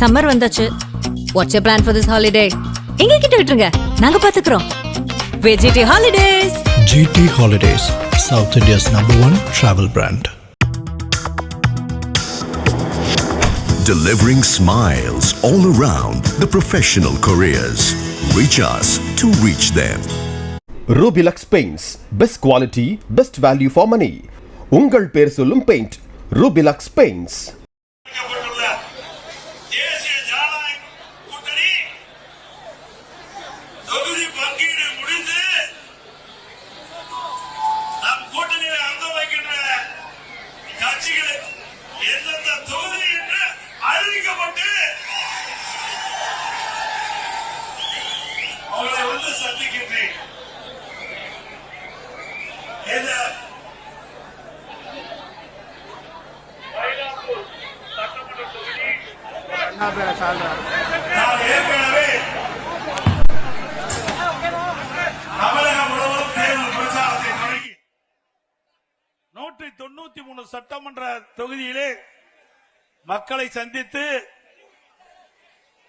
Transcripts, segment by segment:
Summer வந்தாச்சு. What's your plan for this holiday? எங்க கிட்ட விட்டுருங்க, நாங்க பாத்துக்கிறோம். VGT Holidays. GT Holidays, South India's #1 travel brand. Delivering smiles all around the professional careers. Reach us to reach them. Rubilux Paints, best quality, best value for money. உங்கள் பேர் சொல்லும் paint Rubilux Paints. ஏற்கனவே தமிழகம் முழுவதும் தேர்தல் பிரச்சாரத்தை தொடங்கி 193 சட்டமன்ற தொகுதியிலே மக்களை சந்தித்து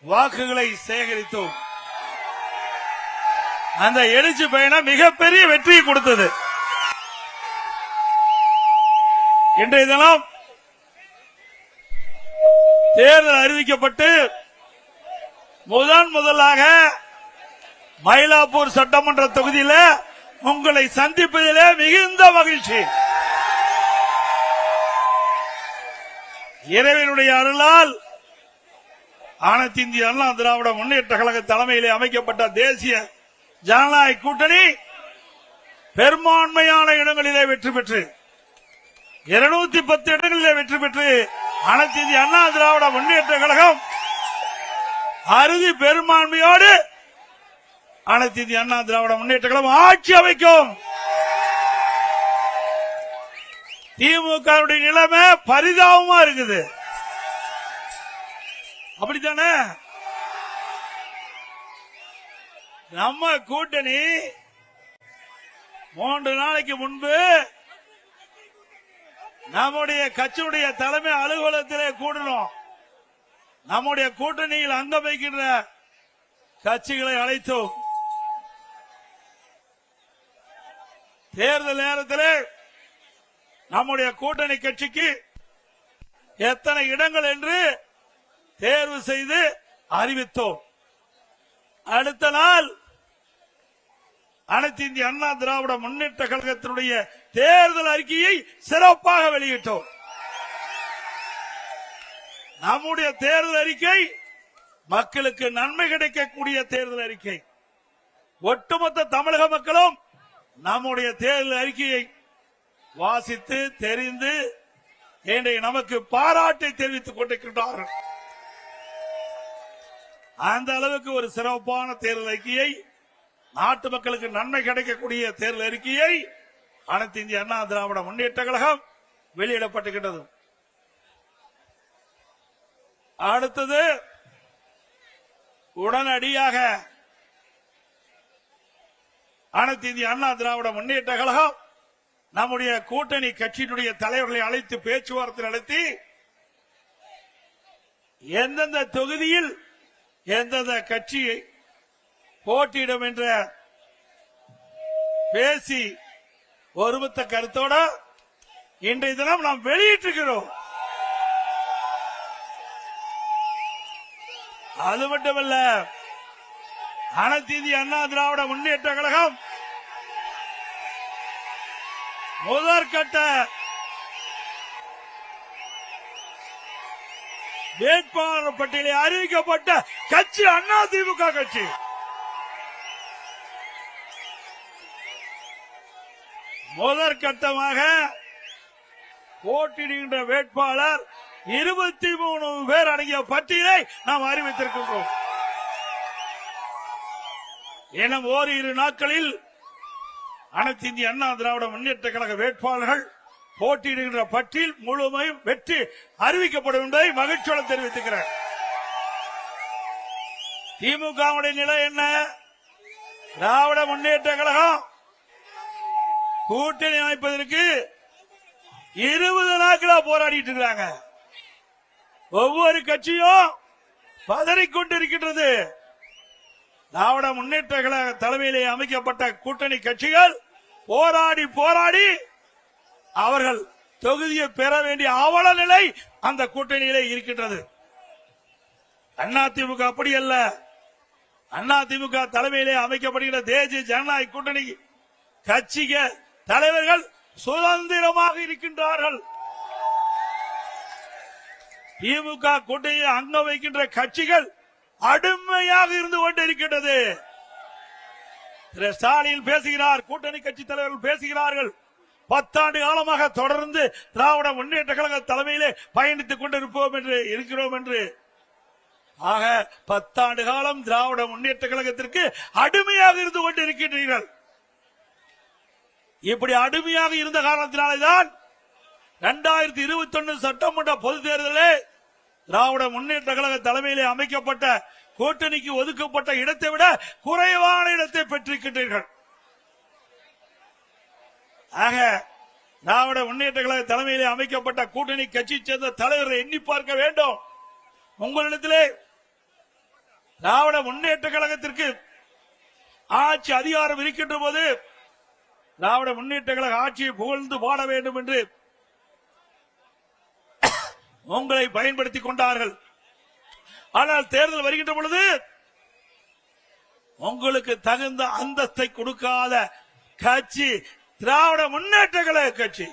வாக்குகளை சேகரித்தோம். அந்த எழுச்சி பயணம் மிகப்பெரிய வெற்றியை கொடுத்தது. இன்றைய தினம் தேர்தல் அறிவிக்கப்பட்டு முதலாக மயிலாப்பூர் சட்டமன்ற தொகுதியில் உங்களை சந்திப்பதிலே மிகுந்த மகிழ்ச்சி. இறைவனுடைய அருளால் அனைத்து இந்திய அண்ணா திராவிட முன்னேற்ற கழக தலைமையிலே அமைக்கப்பட்ட தேசிய ஜனநாயக கூட்டணி பெரும்பான்மையான இடங்களிலே வெற்றி பெற்று 210 இடங்களிலே வெற்றி பெற்று அனைத்து இந்திய அண்ணா திராவிட முன்னேற்ற கழகம் அறுதி பெரும்பான்மையோடு அனைத்து இந்திய அண்ணா திராவிட முன்னேற்ற கழகம் ஆட்சி அமைக்கும். திமுக நிலைமை பரிதாபமா இருக்குது. அப்படித்தானே? நம்ம கூட்டணி 3 நாளைக்கு முன்பு நம்முடைய கட்சியுடைய தலைமை அலுவலகத்திலே கூடணும். நம்முடைய கூட்டணியில் அங்கம் வைக்கின்ற கட்சிகளை அழைத்தோம். தேர்தல் நேரத்தில் நம்முடைய கூட்டணி கட்சிக்கு எத்தனை இடங்கள் என்று தேர்வு செய்து அறிவித்தோம். அடுத்த நாள் அனைத்து இந்திய அண்ணா திராவிட முன்னேற்ற கழகத்தினுடைய தேர்தல் அறிக்கையை சிறப்பாக வெளியிட்டோம். நம்முடைய தேர்தல் அறிக்கை மக்களுக்கு நன்மை கிடைக்கக்கூடிய தேர்தல் அறிக்கை. ஒட்டுமொத்த தமிழக மக்களும் நம்முடைய தேர்தல் அறிக்கையை வாசித்து தெரிந்து இன்றைய நமக்கு பாராட்டை தெரிவித்துக் கொண்டிருக்கின்றார்கள். அந்த அளவுக்கு ஒரு சிறப்பான தேர்தல் அறிக்கையை, நாட்டு மக்களுக்கு நன்மை கிடைக்கக்கூடிய தேர்தல் அறிக்கையை அனைத்து இந்திய அண்ணா திராவிட முன்னேற்ற கழகம் வெளியிடப்பட்டிருக்கிறது. அடுத்தது உடனடியாக அனைத்து இந்திய அண்ணா திராவிட முன்னேற்ற கழகம் நம்முடைய கூட்டணி கட்சியினுடைய தலைவர்களை அழைத்து பேச்சுவார்த்தை நடத்தி எந்தெந்த தொகுதியில் எந்தெந்த கட்சியை போட்டியிடும் என்ற பேசி ஒருமித்த கருத்தோட இன்றைய தினம் நாம் வெளியிட்டிருக்கிறோம். அது மட்டுமல்ல, அனைத்து இந்திய அண்ணா திராவிட முன்னேற்ற கழகம் முதற்கட்ட வேட்பாளர் பட்டியலில் அறிவிக்கப்பட்ட கட்சி அண்ணா திமுக கட்சி. முதற்கட்டமாக போட்டியிடுகின்ற வேட்பாளர் 23 பேர் அடங்கிய பட்டியலை நாம் அறிவித்திருக்கின்றோம். எனும் ஓரிரு நாட்களில் அனைத்து இந்திய அண்ணா திராவிட முன்னேற்ற கழக வேட்பாளர்கள் போட்டியிடுகின்ற பட்டியல் முழுமையும் வெற்றி அறிவிக்கப்படும் என்பதை மகிழ்ச்சியோடு தெரிவித்துக்கிறேன். திமுகவுடைய நிலை என்ன? திராவிட முன்னேற்ற கழகம் கூட்டணி அமைப்பதற்கு 20 நாட்களா போராடிட்டு இருக்காங்க. ஒவ்வொரு கட்சியும் பதறிக்கொண்டிருக்கின்றது. திராவிட முன்னேற்ற கழக தலைமையிலே அமைக்கப்பட்ட கூட்டணி கட்சிகள் போராடி போராடி அவர்கள் தொகுதியை பெற வேண்டிய அவல நிலை அந்த கூட்டணியிலே இருக்கின்றது. அதிமுக அப்படி அல்ல. அதிமுக தலைமையிலே அமைக்கப்படுகிற தேசிய ஜனநாயக கூட்டணி கட்சிக தலைவர்கள் சுதந்திரமாக இருக்கின்றார்கள். திமுக கூட்டணியில் அங்கம் வைக்கின்ற கட்சிகள் அடிமையாக இருந்து கொண்டிருக்கின்றது. திரு ஸ்டாலின் பேசுகிறார், கூட்டணி கட்சி தலைவர்கள் பேசுகிறார்கள். 10 ஆண்டு காலமாக தொடர்ந்து திராவிட முன்னேற்ற கழக தலைமையிலே பயணித்துக் கொண்டிருப்போம் என்று இருக்கிறோம் என்று. ஆக 10 ஆண்டு காலம் திராவிட முன்னேற்ற கழகத்திற்கு அடிமையாக இருந்து கொண்டிருக்கின்றீர்கள். இப்படி அடிமையாக இருந்த காரணத்தினால்தான் 2021 சட்டமன்ற பொதுத் தேர்தலில் திராவிட முன்னேற்ற கழக தலைமையிலே அமைக்கப்பட்ட கூட்டணிக்கு ஒதுக்கப்பட்ட இடத்தை விட குறைவான இடத்தை பெற்றிருக்கின்றீர்கள். ஆக திராவிட முன்னேற்ற கழக தலைமையிலே அமைக்கப்பட்ட கூட்டணி கட்சி சேர்ந்த தலைவரை எண்ணி பார்க்க வேண்டும். உங்களிடத்திலே திராவிட முன்னேற்ற கழகத்திற்கு ஆட்சி அதிகாரம் இருக்கின்ற போது திராவிட முன்னேற்ற கழக ஆட்சியை புகழ்ந்து பாட வேண்டும் என்று உங்களை பயன்படுத்திக் கொண்டார்கள். ஆனால் தேர்தல் வருகின்ற பொழுது உங்களுக்கு தகுந்த அந்தஸ்தை கொடுக்காத கட்சி திராவிட முன்னேற்ற கழக கட்சி.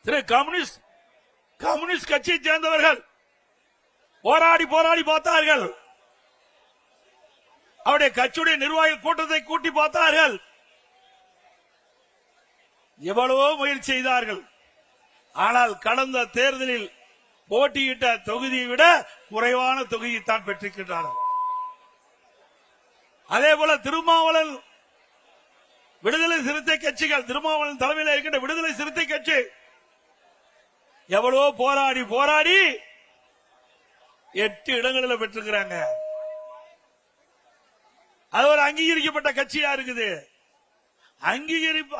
திரு கம்யூனிஸ்ட் கட்சியை சேர்ந்தவர்கள் போராடி போராடி பார்த்தார்கள். அவருடைய கட்சியுடைய நிர்வாக கூட்டத்தை கூட்டி பார்த்தார்கள். எவ்வளவோ முயற்சி செய்தார்கள். ஆனால் கடந்த தேர்தலில் போட்டியிட்ட தொகுதியை விட குறைவான தொகுதியை தான் பெற்றிருக்கின்றார்கள். அதே போல திருமாவளவன் விடுதலை சிறுத்தை கட்சிகள், திருமாவளவன் தலைமையில் இருக்கின்ற விடுதலை சிறுத்தை கட்சி எவ்வளவோ போராடி போராடி 8 இடங்களில் பெற்றிருக்கிறாங்க. அது ஒரு அங்கீகரிக்கப்பட்ட கட்சியா இருக்குது.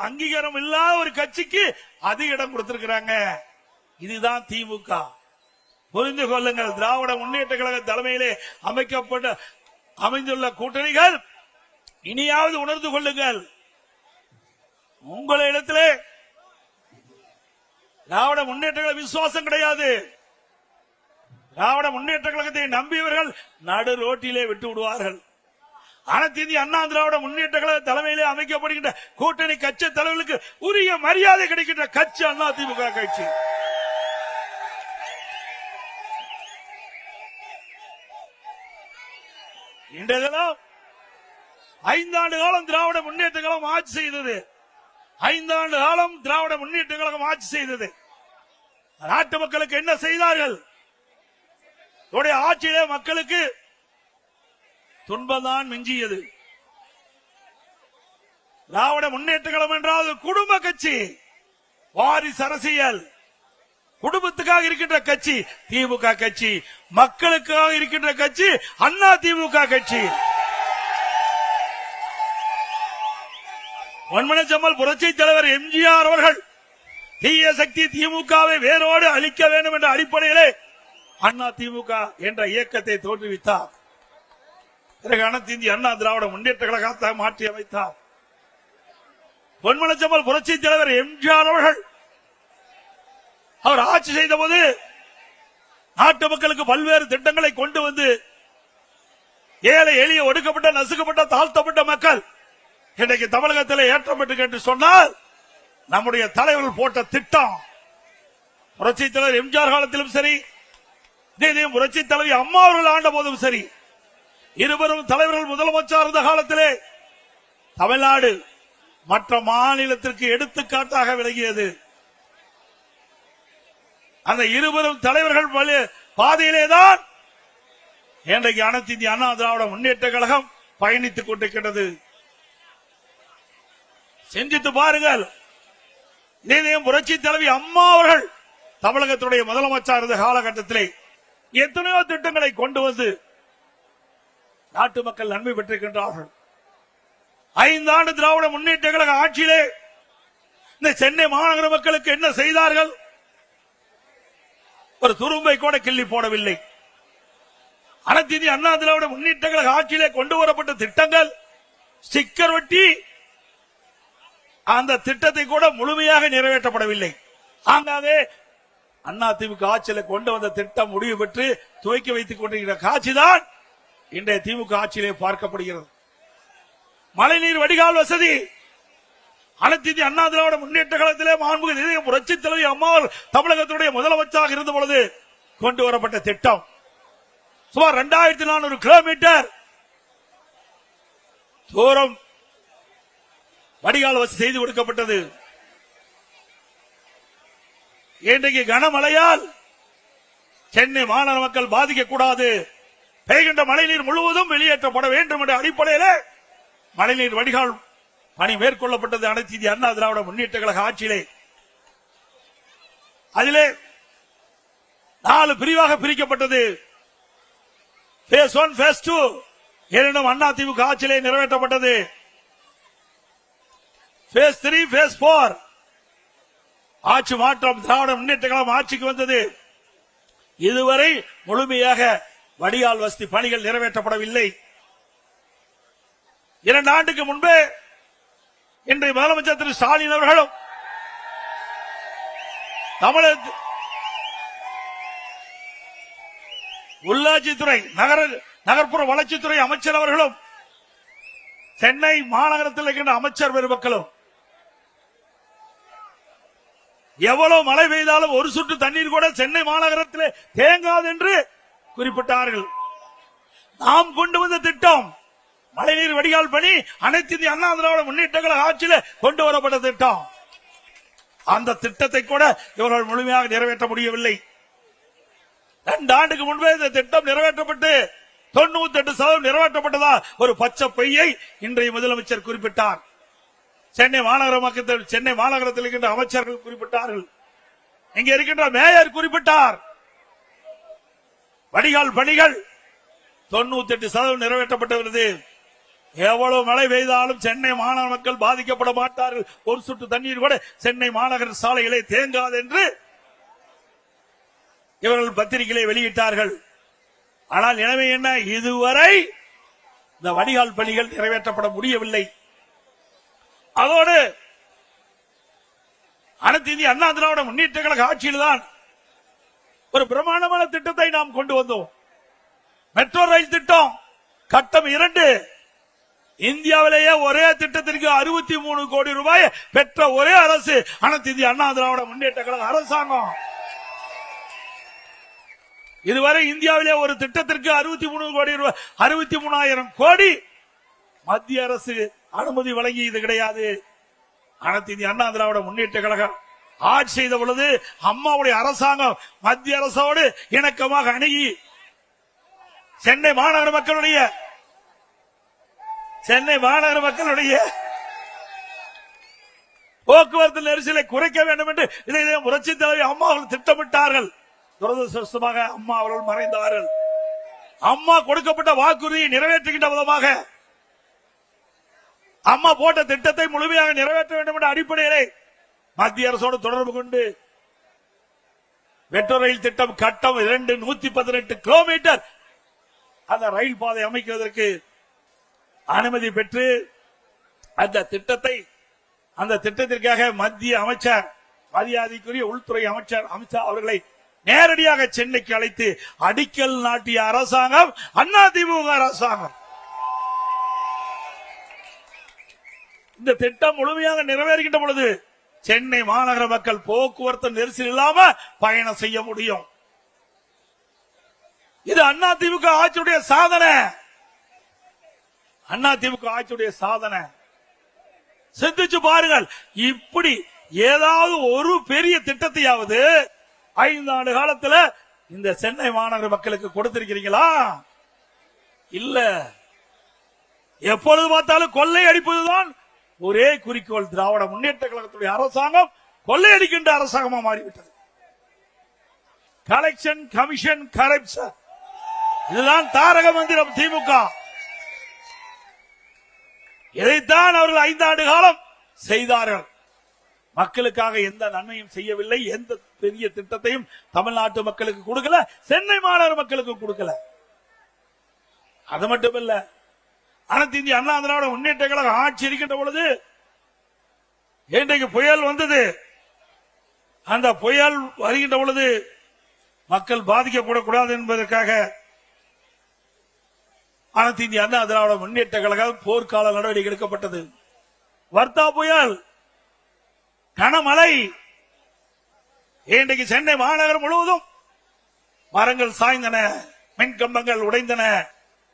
அங்கீகாரம் இல்லாத ஒரு கட்சிக்கு அதிக இடம் கொடுத்திருக்கிறாங்க. இதுதான் திமுக. புரிந்து கொள்ளுங்கள். திராவிட முன்னேற்ற கழக தலைமையிலே அமைந்துள்ள கூட்டணிகள் இனியாவது உணர்ந்து கொள்ளுங்கள். உங்களிடத்திலே திராவிட முன்னேற்ற கழக விசுவாசம் கிடையாது. திராவிட முன்னேற்ற கழகத்தை நம்பியவர்கள் நடு ரோட்டிலே விட்டு விடுவார்கள். அனைத்து இந்திய அண்ணா திராவிட முன்னேற்ற கழக தலைமையிலே அமைக்கப்படுகின்ற கூட்டணி கட்சி தலைவர்களுக்கு உரிய மரியாதை கிடைக்கின்ற கட்சி அண்ணா திமுக கட்சி. இன்றைய தினம் 5 ஆண்டு காலம் திராவிட முன்னேற்ற கழகம் ஆட்சி செய்தது. 5 ஆண்டு காலம் திராவிட முன்னேற்ற கழகம் ஆட்சி செய்தது. நாட்டு மக்களுக்கு என்ன செய்தார்கள்? ஆட்சியிலே மக்களுக்கு துன்பம்தான் மிஞ்சியது. திராவிட முன்னேற்ற கழகம் என்றால் குடும்ப கட்சி, வாரிசு அரசியல், குடும்பத்துக்காக இருக்கின்ற கட்சி திமுக கட்சி, மக்களுக்காக இருக்கின்ற கட்சி அண்ணா திமுக கட்சி. பொன்மனச்செம்மல் புரட்சி தலைவர் எம்ஜிஆர் அவர்கள் தீய சக்தி திமுகவை வேரோடு அழிக்க வேண்டும் என்ற அடிப்படையிலே அண்ணா திமுக என்ற இயக்கத்தை தோற்றுவித்தார். பிறகு அனைத்து இந்திய அண்ணா திராவிட முன்னேற்ற கழகத்தை மாற்றி அமைத்தார். பொன்மனச்செம்மல் புரட்சி தலைவர் எம்ஜிஆர் அவர்கள் அவர் ஆட்சி செய்த போது நாட்டு மக்களுக்கு பல்வேறு திட்டங்களை கொண்டு வந்து ஏழை எளிய ஒடுக்கப்பட்ட நசுக்கப்பட்ட தாழ்த்தப்பட்ட மக்கள் இன்றைக்கு தமிழகத்தில் ஏற்றம் பெற்று என்று சொன்னால் நம்முடைய தலைவர்கள் போட்ட திட்டம். புரட்சி தலைவர் எம்ஜிஆர் காலத்திலும் சரி, புரட்சி தலைவி அம்மா அவர்கள் ஆண்ட போதும் சரி, இருவரும் தலைவர்கள் முதலமைச்சர் இருந்த காலத்திலே தமிழ்நாடு மற்ற மாநிலத்திற்கு எடுத்துக்காட்டாக விளங்கியது. அந்த இருவரும் தலைவர்கள் பாதையிலேதான் இன்றைக்கு அனைத்து இந்திய அண்ணா திராவிட முன்னேற்ற கழகம் பயணித்துக் கொண்டிருக்கிறது. சிந்தித்து பாருங்கள். இதேதையும் புரட்சி தலைவி அம்மா அவர்கள் தமிழகத்துடைய முதலமைச்சர் இருந்த காலகட்டத்திலே எத்தனையோ திட்டங்களை கொண்டு வந்து நாட்டு மக்கள் நன்மை பெற்றிருக்கின்றார்கள். 5 ஆண்டு திராவிட முன்னேற்ற கழக ஆட்சியிலே இந்த சென்னை மாநகர மக்களுக்கு என்ன செய்தார்கள்? ஒரு துரும்பை கூட கிள்ளி போடவில்லை. அனைத்து இந்திய அண்ணா திராவிட முன்னேற்ற கழக ஆட்சியிலே கொண்டு வரப்பட்ட திட்டங்கள் ஸ்டிக்கர் ஒட்டி அந்த திட்டத்தை கூட முழுமையாக நிறைவேற்றப்படவில்லை. ஆங்காங்கே அதிமுக ஆட்சியில கொண்டு வந்த திட்டம் முடிவு பெற்று துவக்கி வைத்துக் கொண்டிருக்கிற காட்சிதான் இன்றைய திமுக ஆட்சியிலே பார்க்கப்படுகிறது. மழைநீர் வடிகால் வசதி அனைத்து இந்திய அண்ணா திராவிட முன்னேற்ற கழகத்திலே மாண்புமிகு புரட்சி தலைவி அம்மா தமிழகத்துடைய முதலமைச்சராக இருந்த பொழுது கொண்டு வரப்பட்ட திட்டம் சுமார் 2400 கிலோமீட்டர் தூரம் வடிகால் வசதி செய்து கொடுக்கப்பட்டது. இன்றைக்கு கனமழையால் சென்னை மாநகர மக்கள் பாதிக்கக்கூடாது, பெய்கின்ற மழைநீர் முழுவதும் வெளியேற்றப்பட வேண்டும் என்ற அடிப்படையில் மழைநீர் வடிகால் பணி மேற்கொள்ளப்பட்டது அனைத்து இந்திய அண்ணா திராவிட முன்னேற்ற கழக ஆட்சியிலே. அதிலே 4 பிரிவாக பிரிக்கப்பட்டது. Phase 1, Phase 2 இரண்டும் அண்ணா திமுக ஆட்சியிலே நிறைவேற்றப்பட்டது. Phase 3, Phase 4 ஆட்சி மாற்றம் திராவிட முன்னேற்ற கழகம் ஆட்சிக்கு வந்தது. இதுவரை முழுமையாக வடிகால் வசதி பணிகள் நிறைவேற்றப்படவில்லை. 2 ஆண்டுக்கு முன்பே இன்றைய முதலமைச்சர் திரு ஸ்டாலின் அவர்களும் தமிழக உள்ளாட்சித்துறை நகர்ப்புற வளர்ச்சித்துறை அமைச்சர் அவர்களும் சென்னை மாநகரத்தில் இருக்கின்ற அமைச்சர் பெருமக்களும் எவ்வளவு மழை பெய்தாலும் ஒரு சொட்டு தண்ணீர் கூட சென்னை மாநகரத்திலே தேங்காது என்று குறிப்பிட்டார்கள். நாம் கொண்டு வந்த திட்டம் மழைநீர் வடிகால் பணி அனைத்து இந்திய அண்ணா திராவிட முன்னேற்ற கழக ஆட்சியில கொண்டு வரப்பட்ட திட்டம். அந்த திட்டத்தை கூட இவர்கள் முழுமையாக நிறைவேற்ற முடியவில்லை. 2 ஆண்டுக்கு முன்பே இந்த திட்டம் நிறைவேற்றப்பட்டு 98% நிறைவேற்றப்பட்டதா ஒரு பச்சை பொய்யை இன்றைய முதலமைச்சர் குறிப்பிட்டார். சென்னை மாநகரத்தில் இருக்கின்ற அமைச்சர்கள் குறிப்பிட்டார்கள். இங்கே இருக்கின்ற மேயர் குறிப்பிட்டார். வடிகால் பணிகள் 98% நிறைவேற்றப்பட்டுள்ளது. எவ்வளவு மழை பெய்தாலும் சென்னை மாநகர மக்கள் பாதிக்கப்பட மாட்டார்கள், ஒரு சொட்டு தண்ணீர் கூட சென்னை மாநகர சாலைகளை தேங்காது என்று இவர்கள் பத்திரிகைகளை வெளியிட்டார்கள். ஆனால் நிலைமை என்ன? இதுவரை இந்த வடிகால் பணிகள் நிறைவேற்றப்பட முடியவில்லை. அதோடு அனைத்து இந்திய அண்ணா திராவிட முன்னேற்ற கழக ஆட்சியில் தான் ஒரு பிரமாண்டமான திட்டத்தை நாம் கொண்டு வந்தோம். மெட்ரோ ரயில் திட்டம் கட்டம் 2 இந்தியாவிலேயே ஒரே திட்டத்திற்கு 63 கோடி ரூபாய் பெற்ற ஒரே அரசு அனைத்து இந்திய அண்ணா திராவிட முன்னேற்ற கழக அரசாங்கம். இதுவரை இந்தியாவிலே ஒரு திட்டத்திற்கு 63 கோடி ரூபாய் 63,000 கோடி மத்திய அரசு அனுமதி வழங்கியது கிடையாது. அனைத்து இந்திய அண்ணா திராவிட முன்னேற்ற கழகம் ஆட்சி செய்த பொழுது அம்மாவுடைய அரசாங்கம் மத்திய அரசோடு இணக்கமாக அணுகி சென்னை மாநகர மக்களுடைய போக்குவரத்து நெரிசலை குறைக்க வேண்டும் என்று இதை புரட்சி தலைவி அம்மா அவர்கள் திட்டமிட்டார்கள். துரதிருஷ்டவசமாக அம்மா அவர்கள் மறைந்தார்கள். அம்மா கொடுக்கப்பட்ட வாக்குறுதியை நிறைவேற்றுகின்ற விதமாக அம்மா போட்ட திட்டத்தை முழுமையாக நிறைவேற்ற வேண்டும் என்ற அடிப்படையிலே மத்திய அரசோடு தொடர்பு கொண்டு மெட்ரோ ரயில் திட்டம் கட்டம் 2 118 கிலோமீட்டர் அந்த ரயில் பாதை அமைக்குவதற்கு அனுமதி பெற்று அந்த திட்டத்திற்காக மத்திய அமைச்சர் மரியாதைக்குரிய உள்துறை அமைச்சர் அமித்ஷா அவர்களை நேரடியாக சென்னைக்கு அழைத்து அடிக்கல் நாட்டிய அரசாங்கம் அதிமுக அரசாங்கம். இந்த திட்டம் முழுமையாக நிறைவேறுகின்ற பொழுது சென்னை மாநகர மக்கள் போக்குவரத்து நெரிசல் இல்லாம பயணம் செய்ய முடியும். இது அதிமுக ஆட்சியுடைய சாதனை. அதிமுக ஆட்சியுடைய சாதனை. சிந்திச்சு பாருங்கள். இப்படி ஏதாவது ஒரு பெரிய திட்டத்தையாவது 5 ஆண்டு காலத்துல இந்த சென்னை மாநகர மக்களுக்கு கொடுத்திருக்கிறீங்களா? இல்ல. எப்பொழுது பார்த்தாலும் கொள்ளை அடிப்பதுதான் ஒரே குறிக்கோள். திராவிட முன்னேற்ற கழகத்துடைய அரசாங்கம் கொள்ளையடிக்கின்ற அரசாங்கமா மாறிவிட்டது. கலெக்ஷன், கமிஷன், கரப்ஷன், இதுதான் தாரக மந்திரம் திமுக. இதைத்தான் அவர்கள் 5 ஆண்டு காலம் செய்தார்கள். மக்களுக்காக எந்த நன்மையும் செய்யவில்லை. எந்த பெரிய திட்டத்தையும் தமிழ்நாட்டு மக்களுக்கு கொடுக்கல, சென்னை மாநகர மக்களுக்கு கொடுக்கல. அது மட்டுமல்ல, அனைத்து இந்திய அண்ணா திராவிட முன்னேற்ற கழக ஆட்சி இருக்கின்ற பொழுது இன்றைக்கு புயல் வந்தது. அந்த புயல் வருகின்ற பொழுது மக்கள் பாதிக்கப்படக்கூடாது என்பதற்காக அனைத்து இந்திய அண்ணா திராவிட முன்னேற்ற கழகம் போர்க்கால நடவடிக்கை எடுக்கப்பட்டது. வர்த்தா புயல், கனமழை, இன்றைக்கு சென்னை மாநகரம் முழுவதும் மரங்கள் சாய்ந்தன, மின் கம்பங்கள் உடைந்தன,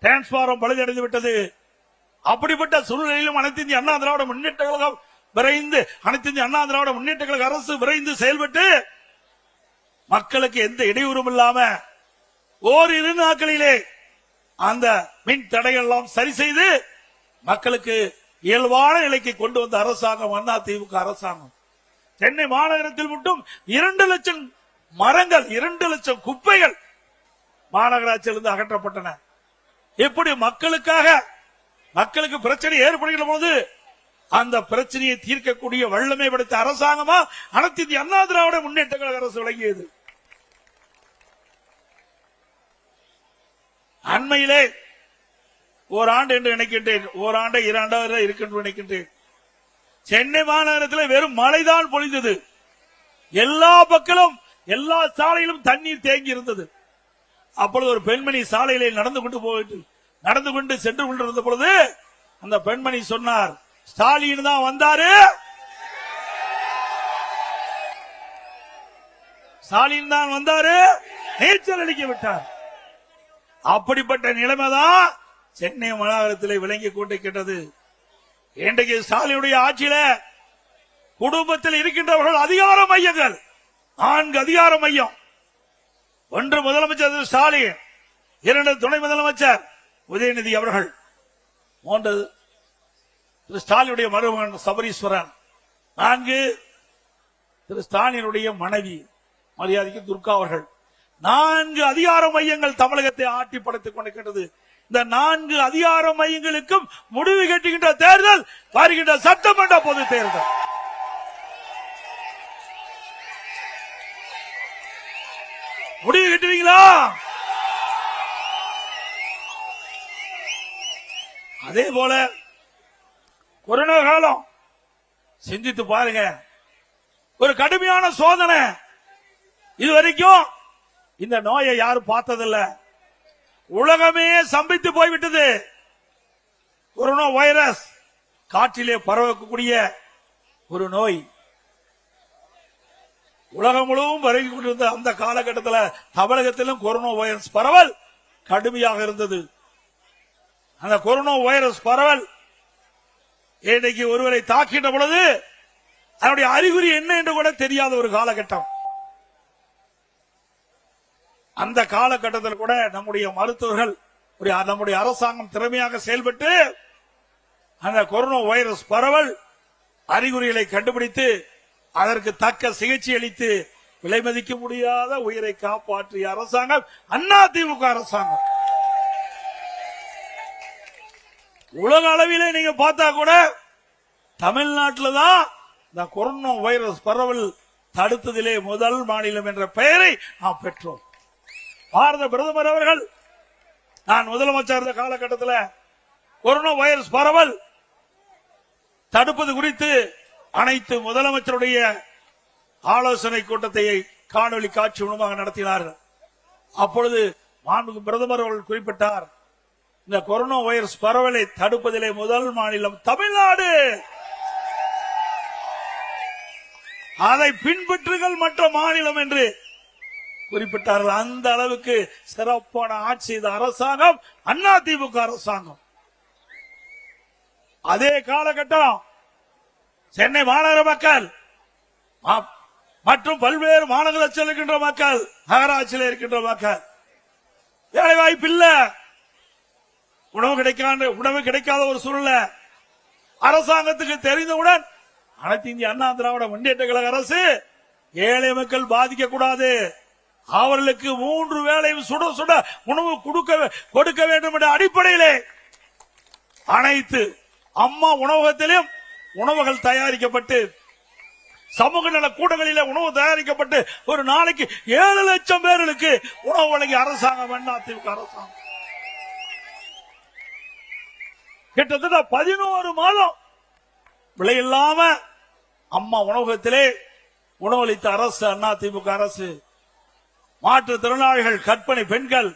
டிரான்ஸ்பாரம் பழுதடைந்து விட்டது. அப்படிப்பட்ட சூழ்நிலையிலும் அனைத்து இந்திய அண்ணா திராவிட முன்னேற்ற கழகம் விரைந்து, அனைத்து இந்திய அண்ணா திராவிட முன்னேற்ற கழக அரசு விரைந்து செயல்பட்டு மக்களுக்கு எந்த இடையூறும் இல்லாம ஓரிரு நாட்களிலே அந்த மின் தடைகள் எல்லாம் சரி செய்து மக்களுக்கு இயல்பான நிலைக்கு கொண்டு வந்த அரசாங்கம் அதிமுக அரசாங்கம். சென்னை மாநகரத்தில் மட்டும் 2 லட்சம் மரங்கள், 2 லட்சம் குப்பைகள் மாநகராட்சியிலிருந்து அகற்றப்பட்டன. இப்படி மக்களுக்கு பிரச்சனை ஏற்படுகிற போது அந்த பிரச்சனையை தீர்க்கக்கூடிய வல்லமை படைத்த அரசாங்கமா அனைத்து இந்திய அண்ணா திராவிட முன்னேற்ற கழக அரசு விளங்கியது. அண்மையிலே ஓராண்டு என்று நினைக்கின்றேன், ஓராண்டு 2 ஆண்டு இருக்கின்ற நினைக்கின்றேன், சென்னை மாநகரத்தில் வெறும் மழைதான் பொழிந்தது. எல்லா பக்கமும் எல்லா சாலையிலும் தண்ணீர் தேங்கி இருந்தது. அப்பொழுது ஒரு பெண்மணி சாலையிலே நடந்து கொண்டு சென்று கொண்டிருந்த பொழுது அந்த பெண்மணி சொன்னார், ஸ்டாலின் தான் வந்தாரு, ஸ்டாலின் தான் வந்தாரு, நீச்சல் அடிக்க விட்டார். அப்படிப்பட்ட நிலைமைதான் சென்னை மாநகரத்தில் விளங்கி கொண்டிருக்கின்றது. இன்றைக்கு ஸ்டாலினுடைய ஆட்சியில குடும்பத்தில் இருக்கின்றவர்கள் அதிகார மையங்கள் 4 அதிகார மையம். 1 முதலமைச்சர் ஸ்டாலின், 2 துணை முதலமைச்சர் உதயநிதி அவர்கள், 3 திரு ஸ்டாலினுடைய மருமகன் சபரீஸ்வரன், 4 திரு ஸ்டாலினுடைய மனைவி மரியாதைக்கு துர்கா அவர்கள். 4 அதிகார மையங்கள் தமிழகத்தை ஆட்டி படைத்துக் கொண்டிருக்கிறது. இந்த 4 அதிகார மையங்களுக்கும் முடிவு கட்டுகின்ற தேர்தல் வருகின்ற சட்டமன்ற பொது தேர்தல். முடிவு கட்டுவீங்களா? அதே போல கொரோனா காலம் சிந்தித்து பாருங்க, ஒரு கடுமையான சோதனை. இதுவரைக்கும் இந்த நோயை யாரும் பார்த்ததில்லை, உலகமே சம்பித்து போய்விட்டது. கொரோனா வைரஸ் காற்றிலே பரவக்கூடிய ஒரு நோய் உலகம் முழுவதும் பரவி கொண்டிருந்த அந்த காலகட்டத்தில் தமிழகத்திலும் கொரோனா வைரஸ் பரவல் கடுமையாக இருந்தது. அந்த கொரோனா வைரஸ் பரவல் இன்னைக்கு ஒருவரை தாக்கின்ற பொழுது அதனுடைய அறிகுறி என்ன என்று கூட தெரியாத ஒரு காலகட்டம். அந்த காலகட்டத்தில் கூட நம்முடைய மருத்துவர்கள், நம்முடைய அரசாங்கம் திறமையாக செயல்பட்டு அந்த கொரோனா வைரஸ் பரவல் அறிகுறிகளை கண்டுபிடித்து அதற்கு தக்க சிகிச்சை அளித்து விலை மதிக்க முடியாத உயிரை காப்பாற்றிய அரசாங்கம் அதிமுக அரசாங்கம். உலக அளவிலே நீங்க பார்த்தா கூட தமிழ்நாட்டில் தான் இந்த கொரோனா வைரஸ் பரவல் தடுத்ததிலே முதல் மாநிலம் என்ற பெயரை நாம் பெற்றோம். பாரத பிரதமர் அவர்கள் நான் முதலமைச்சர் இருந்த காலகட்டத்தில் கொரோனா வைரஸ் பரவல் தடுப்பது குறித்து அனைத்து முதலமைச்சருடைய ஆலோசனை கூட்டத்தை காணொலி காட்சி மூலமாக நடத்தினார்கள். அப்பொழுது மாண்புமிகு பிரதமர் அவர்கள் குறிப்பிட்டார், இந்த கொரோனா வைரஸ் பரவலை தடுப்பதிலே முதல் மாநிலம் தமிழ்நாடு, அதை பின்பற்றுங்கள் மற்ற மாநிலம் என்று குறிப்பிட்டார்கள். அந்த அளவுக்கு சிறப்பான ஆட்சி செய்த அரசாங்கம் அதிமுக அரசாங்கம். அதே காலகட்டம் சென்னை மாநகர மக்கள் மற்றும் பல்வேறு மாநகராட்சியில் இருக்கின்ற மக்கள், நகராட்சியில் இருக்கின்ற மக்கள் வேலை வாய்ப்பு இல்ல, உணவு கிடைக்காத ஒரு சூழ்நிலை. அரசாங்கத்துக்கு தெரிந்தவுடன் அனைத்து இந்திய அண்ணா திராவிட முன்னேற்ற கழக அரசு ஏழை மக்கள் பாதிக்க கூடாது, அவர்களுக்கு 3 வேளையும் சுட சுட உணவு கொடுக்க வேண்டும் என்ற அடிப்படையிலே அனைத்து அம்மா உணவகத்திலும் உணவுகள் தயாரிக்கப்பட்டு சமூக நல கூடங்களிலே உணவு தயாரிக்கப்பட்டு ஒரு நாளைக்கு 7 லட்சம் பேர்களுக்கு உணவு வழங்கி அரசாங்கம் அதிமுக அரசாங்கம் கிட்டத்தட்ட 11 மாதம் விலையில்லாம அம்மா உணவகத்திலே உணவளித்த அரசு அதிமுக அரசு. மாற்றுத்திறனாளிகள், கர்ப்பிணி பெண்கள்,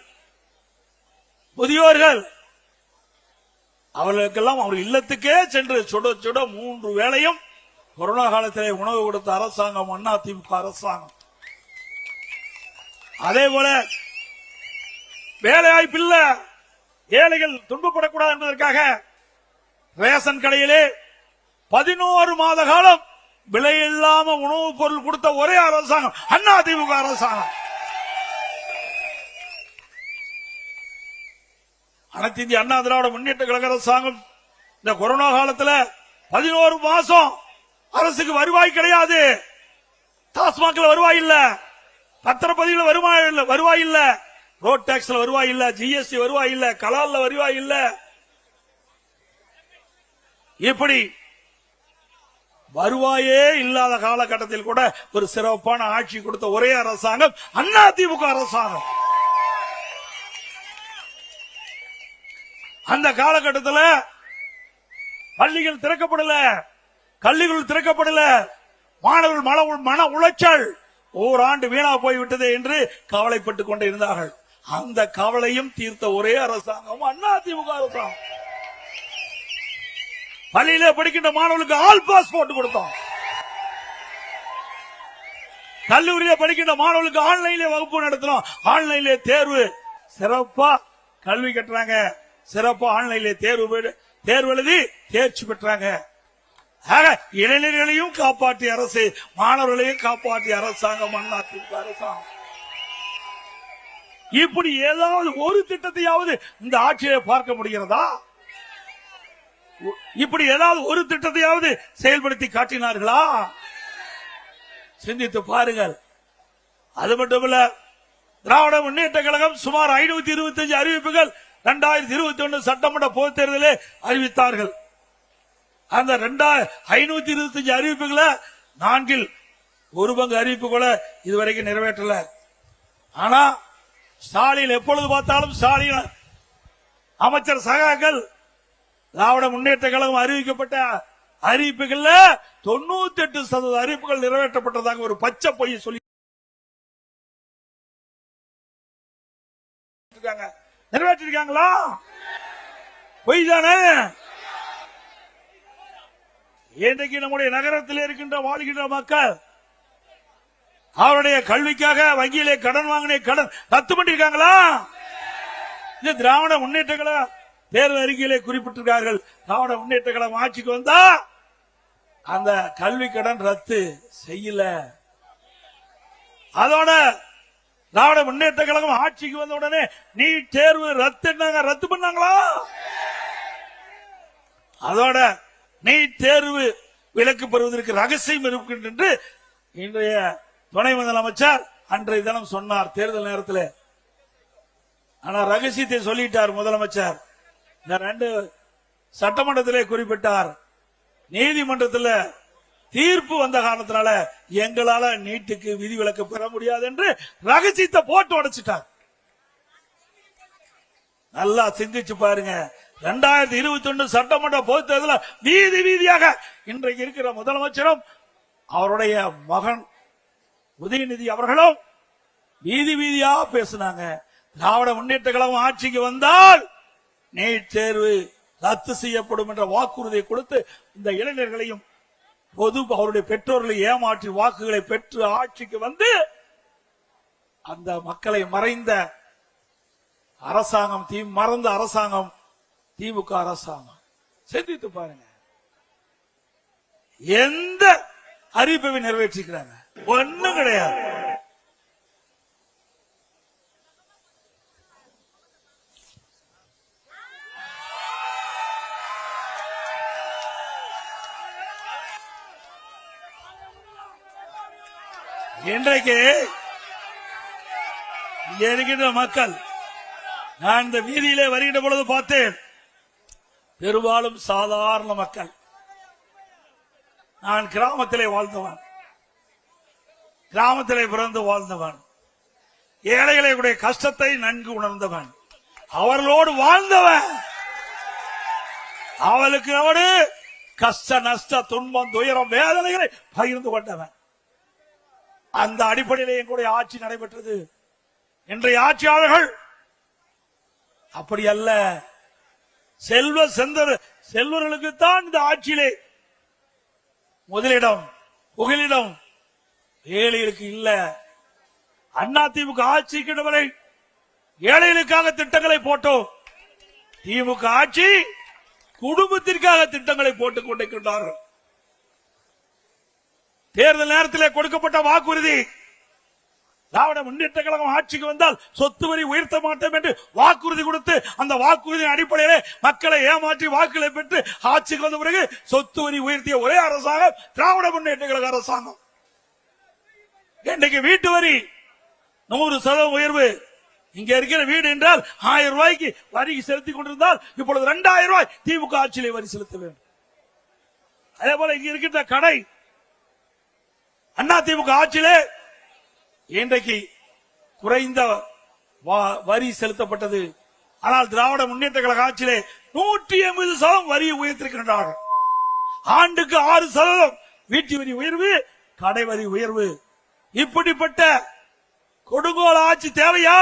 முதியோர்கள் அவர்களுக்கெல்லாம் அவர் இல்லத்துக்கே சென்று சுட சுட 3 வேளையும் கொரோனா காலத்திலே உணவு கொடுத்த அரசாங்கம் அதிமுக அரசாங்கம். அதே போல வேலைவாய்ப்பில்ல, ஏழைகள் துன்பப்படக்கூடாது என்பதற்காக ரேஷன் கடையிலே 11 மாத காலம் விலையில்லாம உணவுப் பொருள் கொடுத்த ஒரே அரசாங்கம் அதிமுக அரசாங்கம். அனைத்து இந்திய அண்ணா திராவிட முன்னேற்ற கழக அரசாங்கம் இந்த கொரோனா காலத்துல 11 மாசம் அரசுக்கு வருவாய் கிடையாது. டாஸ்மாக்ல வருவாய் இல்ல, பத்திரப்பதிவுல வருவாய் இல்ல, ரோட் டாக்ஸ்ல வருவாய் இல்ல, ஜிஎஸ்டி வருவாய் இல்ல, கலால்ல வருவாய் இல்ல. இப்படி வருவாயே இல்லாத காலகட்டத்தில் கூட ஒரு சிறப்பான ஆட்சி கொடுத்த ஒரே அரசாங்கம் அதிமுக அரசாங்கம். அந்த காலகட்டத்தில் பள்ளிகள் திறக்கப்படல, கல்விகள் திறக்கப்படல, மாணவர்கள் மன உளைச்சல், ஓராண்டு வீணா போய்விட்டது என்று கவலைப்பட்டுக் கொண்டே இருந்தார்கள். அந்த கவலையும் தீர்த்த ஒரே அரசாங்கம் அதிமுக அரசாங்கம். பள்ளியிலே படிக்கின்ற மாணவர்களுக்கு ஆல் பாஸ் போட்டு கொடுத்தோம். கல்லூரியிலே படிக்கின்ற மாணவர்களுக்கு ஆன்லைன்ல வகுப்பு நடத்தினோம். ஆன்லைன்ல தேர்வு, சிறப்பா கல்வி கட்டுறாங்க, சிறப்பா ஆன்லைன்ல தேர்வு எழுதி தேர்ச்சி பெற்றாங்க. இளைஞர்களையும் காப்பாற்றிய அரசு, மாணவர்களையும் காப்பாற்றிய அரசாங்கம் அதிமுக அரசாங்கம். இப்படி ஏதாவது ஒரு திட்டத்தையாவது இந்த ஆட்சியை பார்க்க முடிகிறதா? இப்படி ஏதாவது ஒரு திட்டத்தையாவது செயல்படுத்தி காட்டினார்களா? சிந்தித்து பாருங்கள். அது மட்டுமல்ல, திராவிட முன்னேற்ற கழகம் சுமார் 525 அறிவிப்புகள் 2021 சட்டமன்ற பொதுத் தேர்தலே அறிவித்தார்கள். அந்த 525 அறிவிப்புகளை 4 ஒரு பங்கு அறிவிப்பு கூட இதுவரைக்கும் நிறைவேற்றல. ஆனா ஸ்டாலின் எப்பொழுது பார்த்தாலும் ஸ்டாலின் அமைச்சர் சகாக்கள் திராவிட முன்னேற்ற கழகம் அறிவிக்கப்பட்ட அறிவிப்புகள் 98% அறிவிப்புகள் நிறைவேற்றப்பட்டதாக ஒரு பச்சை பொய் சொல்லி நிறைவேற்றிருக்காங்களா? பொய் தானே. இன்றைக்கு நம்முடைய நகரத்தில் இருக்கின்ற வாழ்கின்ற மக்கள் அவருடைய கல்விக்காக வங்கியிலே கடன் வாங்கின கடன் ரத்து பண்ணிருக்காங்களா? இது திராவிட முன்னேற்ற கழகம் தேர்தல் அறிக்கையிலே குறிப்பிட்டிருக்கார்கள். திராவிட முன்னேற்ற கழகம் ஆட்சிக்கு வந்தா அந்த கல்வி கடன் ரத்து செய்யல. அதோட திராவிட முன்னேற்ற கழகம் ஆட்சிக்கு வந்த உடனே நீட் தேர்வு ரத்து பண்ணாங்களா? அதோட நீட் தேர்வு விலக்கு பெறுவதற்கு ரகசியம் இருக்கின்ற என்று இன்றைய துணை முதலமைச்சர் அன்றைய தினம் சொன்னார் தேர்தல் நேரத்தில். ஆனா ரகசியத்தை சொல்லிட்டார் முதலமைச்சர். இந்த 2 சட்டமன்றத்திலே குறிப்பிட்டார். நீதிமன்றத்தில் தீர்ப்பு வந்த காரணத்தினால எங்களால நீட்டுக்கு விதிவிலக்கு பெற முடியாது என்று ரகசியத்தை போட்டு உடைச்சிட்டார். நல்லா சிந்திச்சு பாருங்க. 2021 சட்டமன்ற பொதுத் தேர்தலில் வீதி வீதியாக இன்றைக்கு இருக்கிற முதலமைச்சரும் அவருடைய மகன் உதயநிதி அவர்களும் வீதி வீதியா பேசினாங்க. திராவிட முன்னேற்ற கழகம் ஆட்சிக்கு வந்தால் நீட் தேர்வு ரத்து செய்யப்படும் என்ற வாக்குறுதியை கொடுத்து இந்த இளைஞர்களையும் அவருடைய பெற்றோர்களை ஏமாற்றி வாக்குகளை பெற்று ஆட்சிக்கு வந்து அந்த மக்களை மறைந்த அரசாங்கம், மறந்த அரசாங்கம் திமுக அரசாங்கம். சிந்தித்து பாருங்க. எந்த அறிவிப்பை நிறைவேற்றிக்கிறாங்க? ஒண்ணும் கிடையாது. இன்றைக்கு இங்கே இருக்கின்ற மக்கள், நான் இந்த வீதியிலே வருகின்ற பொழுது பார்த்தேன், பெரும்பாலும் சாதாரண மக்கள். நான் கிராமத்திலே வாழ்ந்தவன். கிராமத்திலே பிறந்து வாழ்ந்தவன், ஏழைகளுடைய கஷ்டத்தை நன்கு உணர்ந்தவன், அவர்களோடு வாழ்ந்தவன், அவளுக்கு அவனு கஷ்ட நஷ்ட துன்பம் துயரம் வேதனைகளை பகிர்ந்து கொண்டவன். அந்த அடிப்படையிலே எங்களுடைய ஆட்சி நடைபெற்றது. இன்றைய ஆட்சியாளர்கள் அப்படி அல்ல. செல்வர்களுக்குத்தான் இந்த ஆட்சியிலே முதலிடம் புகலிடம், ஏழைகளுக்கு இல்ல. அதிமுக ஆட்சிக்கு வரை ஏழைகளுக்காக திட்டங்களை போட்டோம். திமுக ஆட்சி குடும்பத்திற்காக திட்டங்களை போட்டுக் கொண்டிருக்கின்றார்கள். தேர்தல் நேரத்தில் கொடுக்கப்பட்ட வாக்குறுதி, திராவிட முன்னேற்ற கழகம் ஆட்சிக்கு வந்தால் சொத்து வரி உயர்த்த மாட்டோம் என்று வாக்குறுதி கொடுத்து அந்த வாக்குறுதியின் அடிப்படையிலே மக்களை ஏமாற்றி வாக்குகளை பெற்று ஆட்சிக்கு வந்த பிறகு சொத்து வரி உயர்த்திய ஒரே அரசாங்கம் திராவிட முன்னேற்ற கழக அரசாங்கம். இன்றைக்கு வீட்டு வரி 100% உயர்வு. இங்க இருக்கிற வீடு என்றால் 1000 ரூபாய்க்கு வரி செலுத்திக் கொண்டிருந்தால் இப்பொழுது 2000 ரூபாய் திமுக ஆட்சியிலே வரி செலுத்த வேண்டும். அதே போல இங்க இருக்கின்ற கடை அதிமுக ஆட்சியிலே இன்றைக்கு குறைந்த வரி செலுத்தப்பட்டது. ஆனால் திராவிட முன்னேற்ற கழக ஆட்சியிலே 180% வரியை உயர்த்திருக்கின்றார்கள். ஆண்டுக்கு 6% வீட்டு வரி உயர்வு, கடை வரி உயர்வு. இப்படிப்பட்ட கொடுங்கோல் ஆட்சி தேவையா?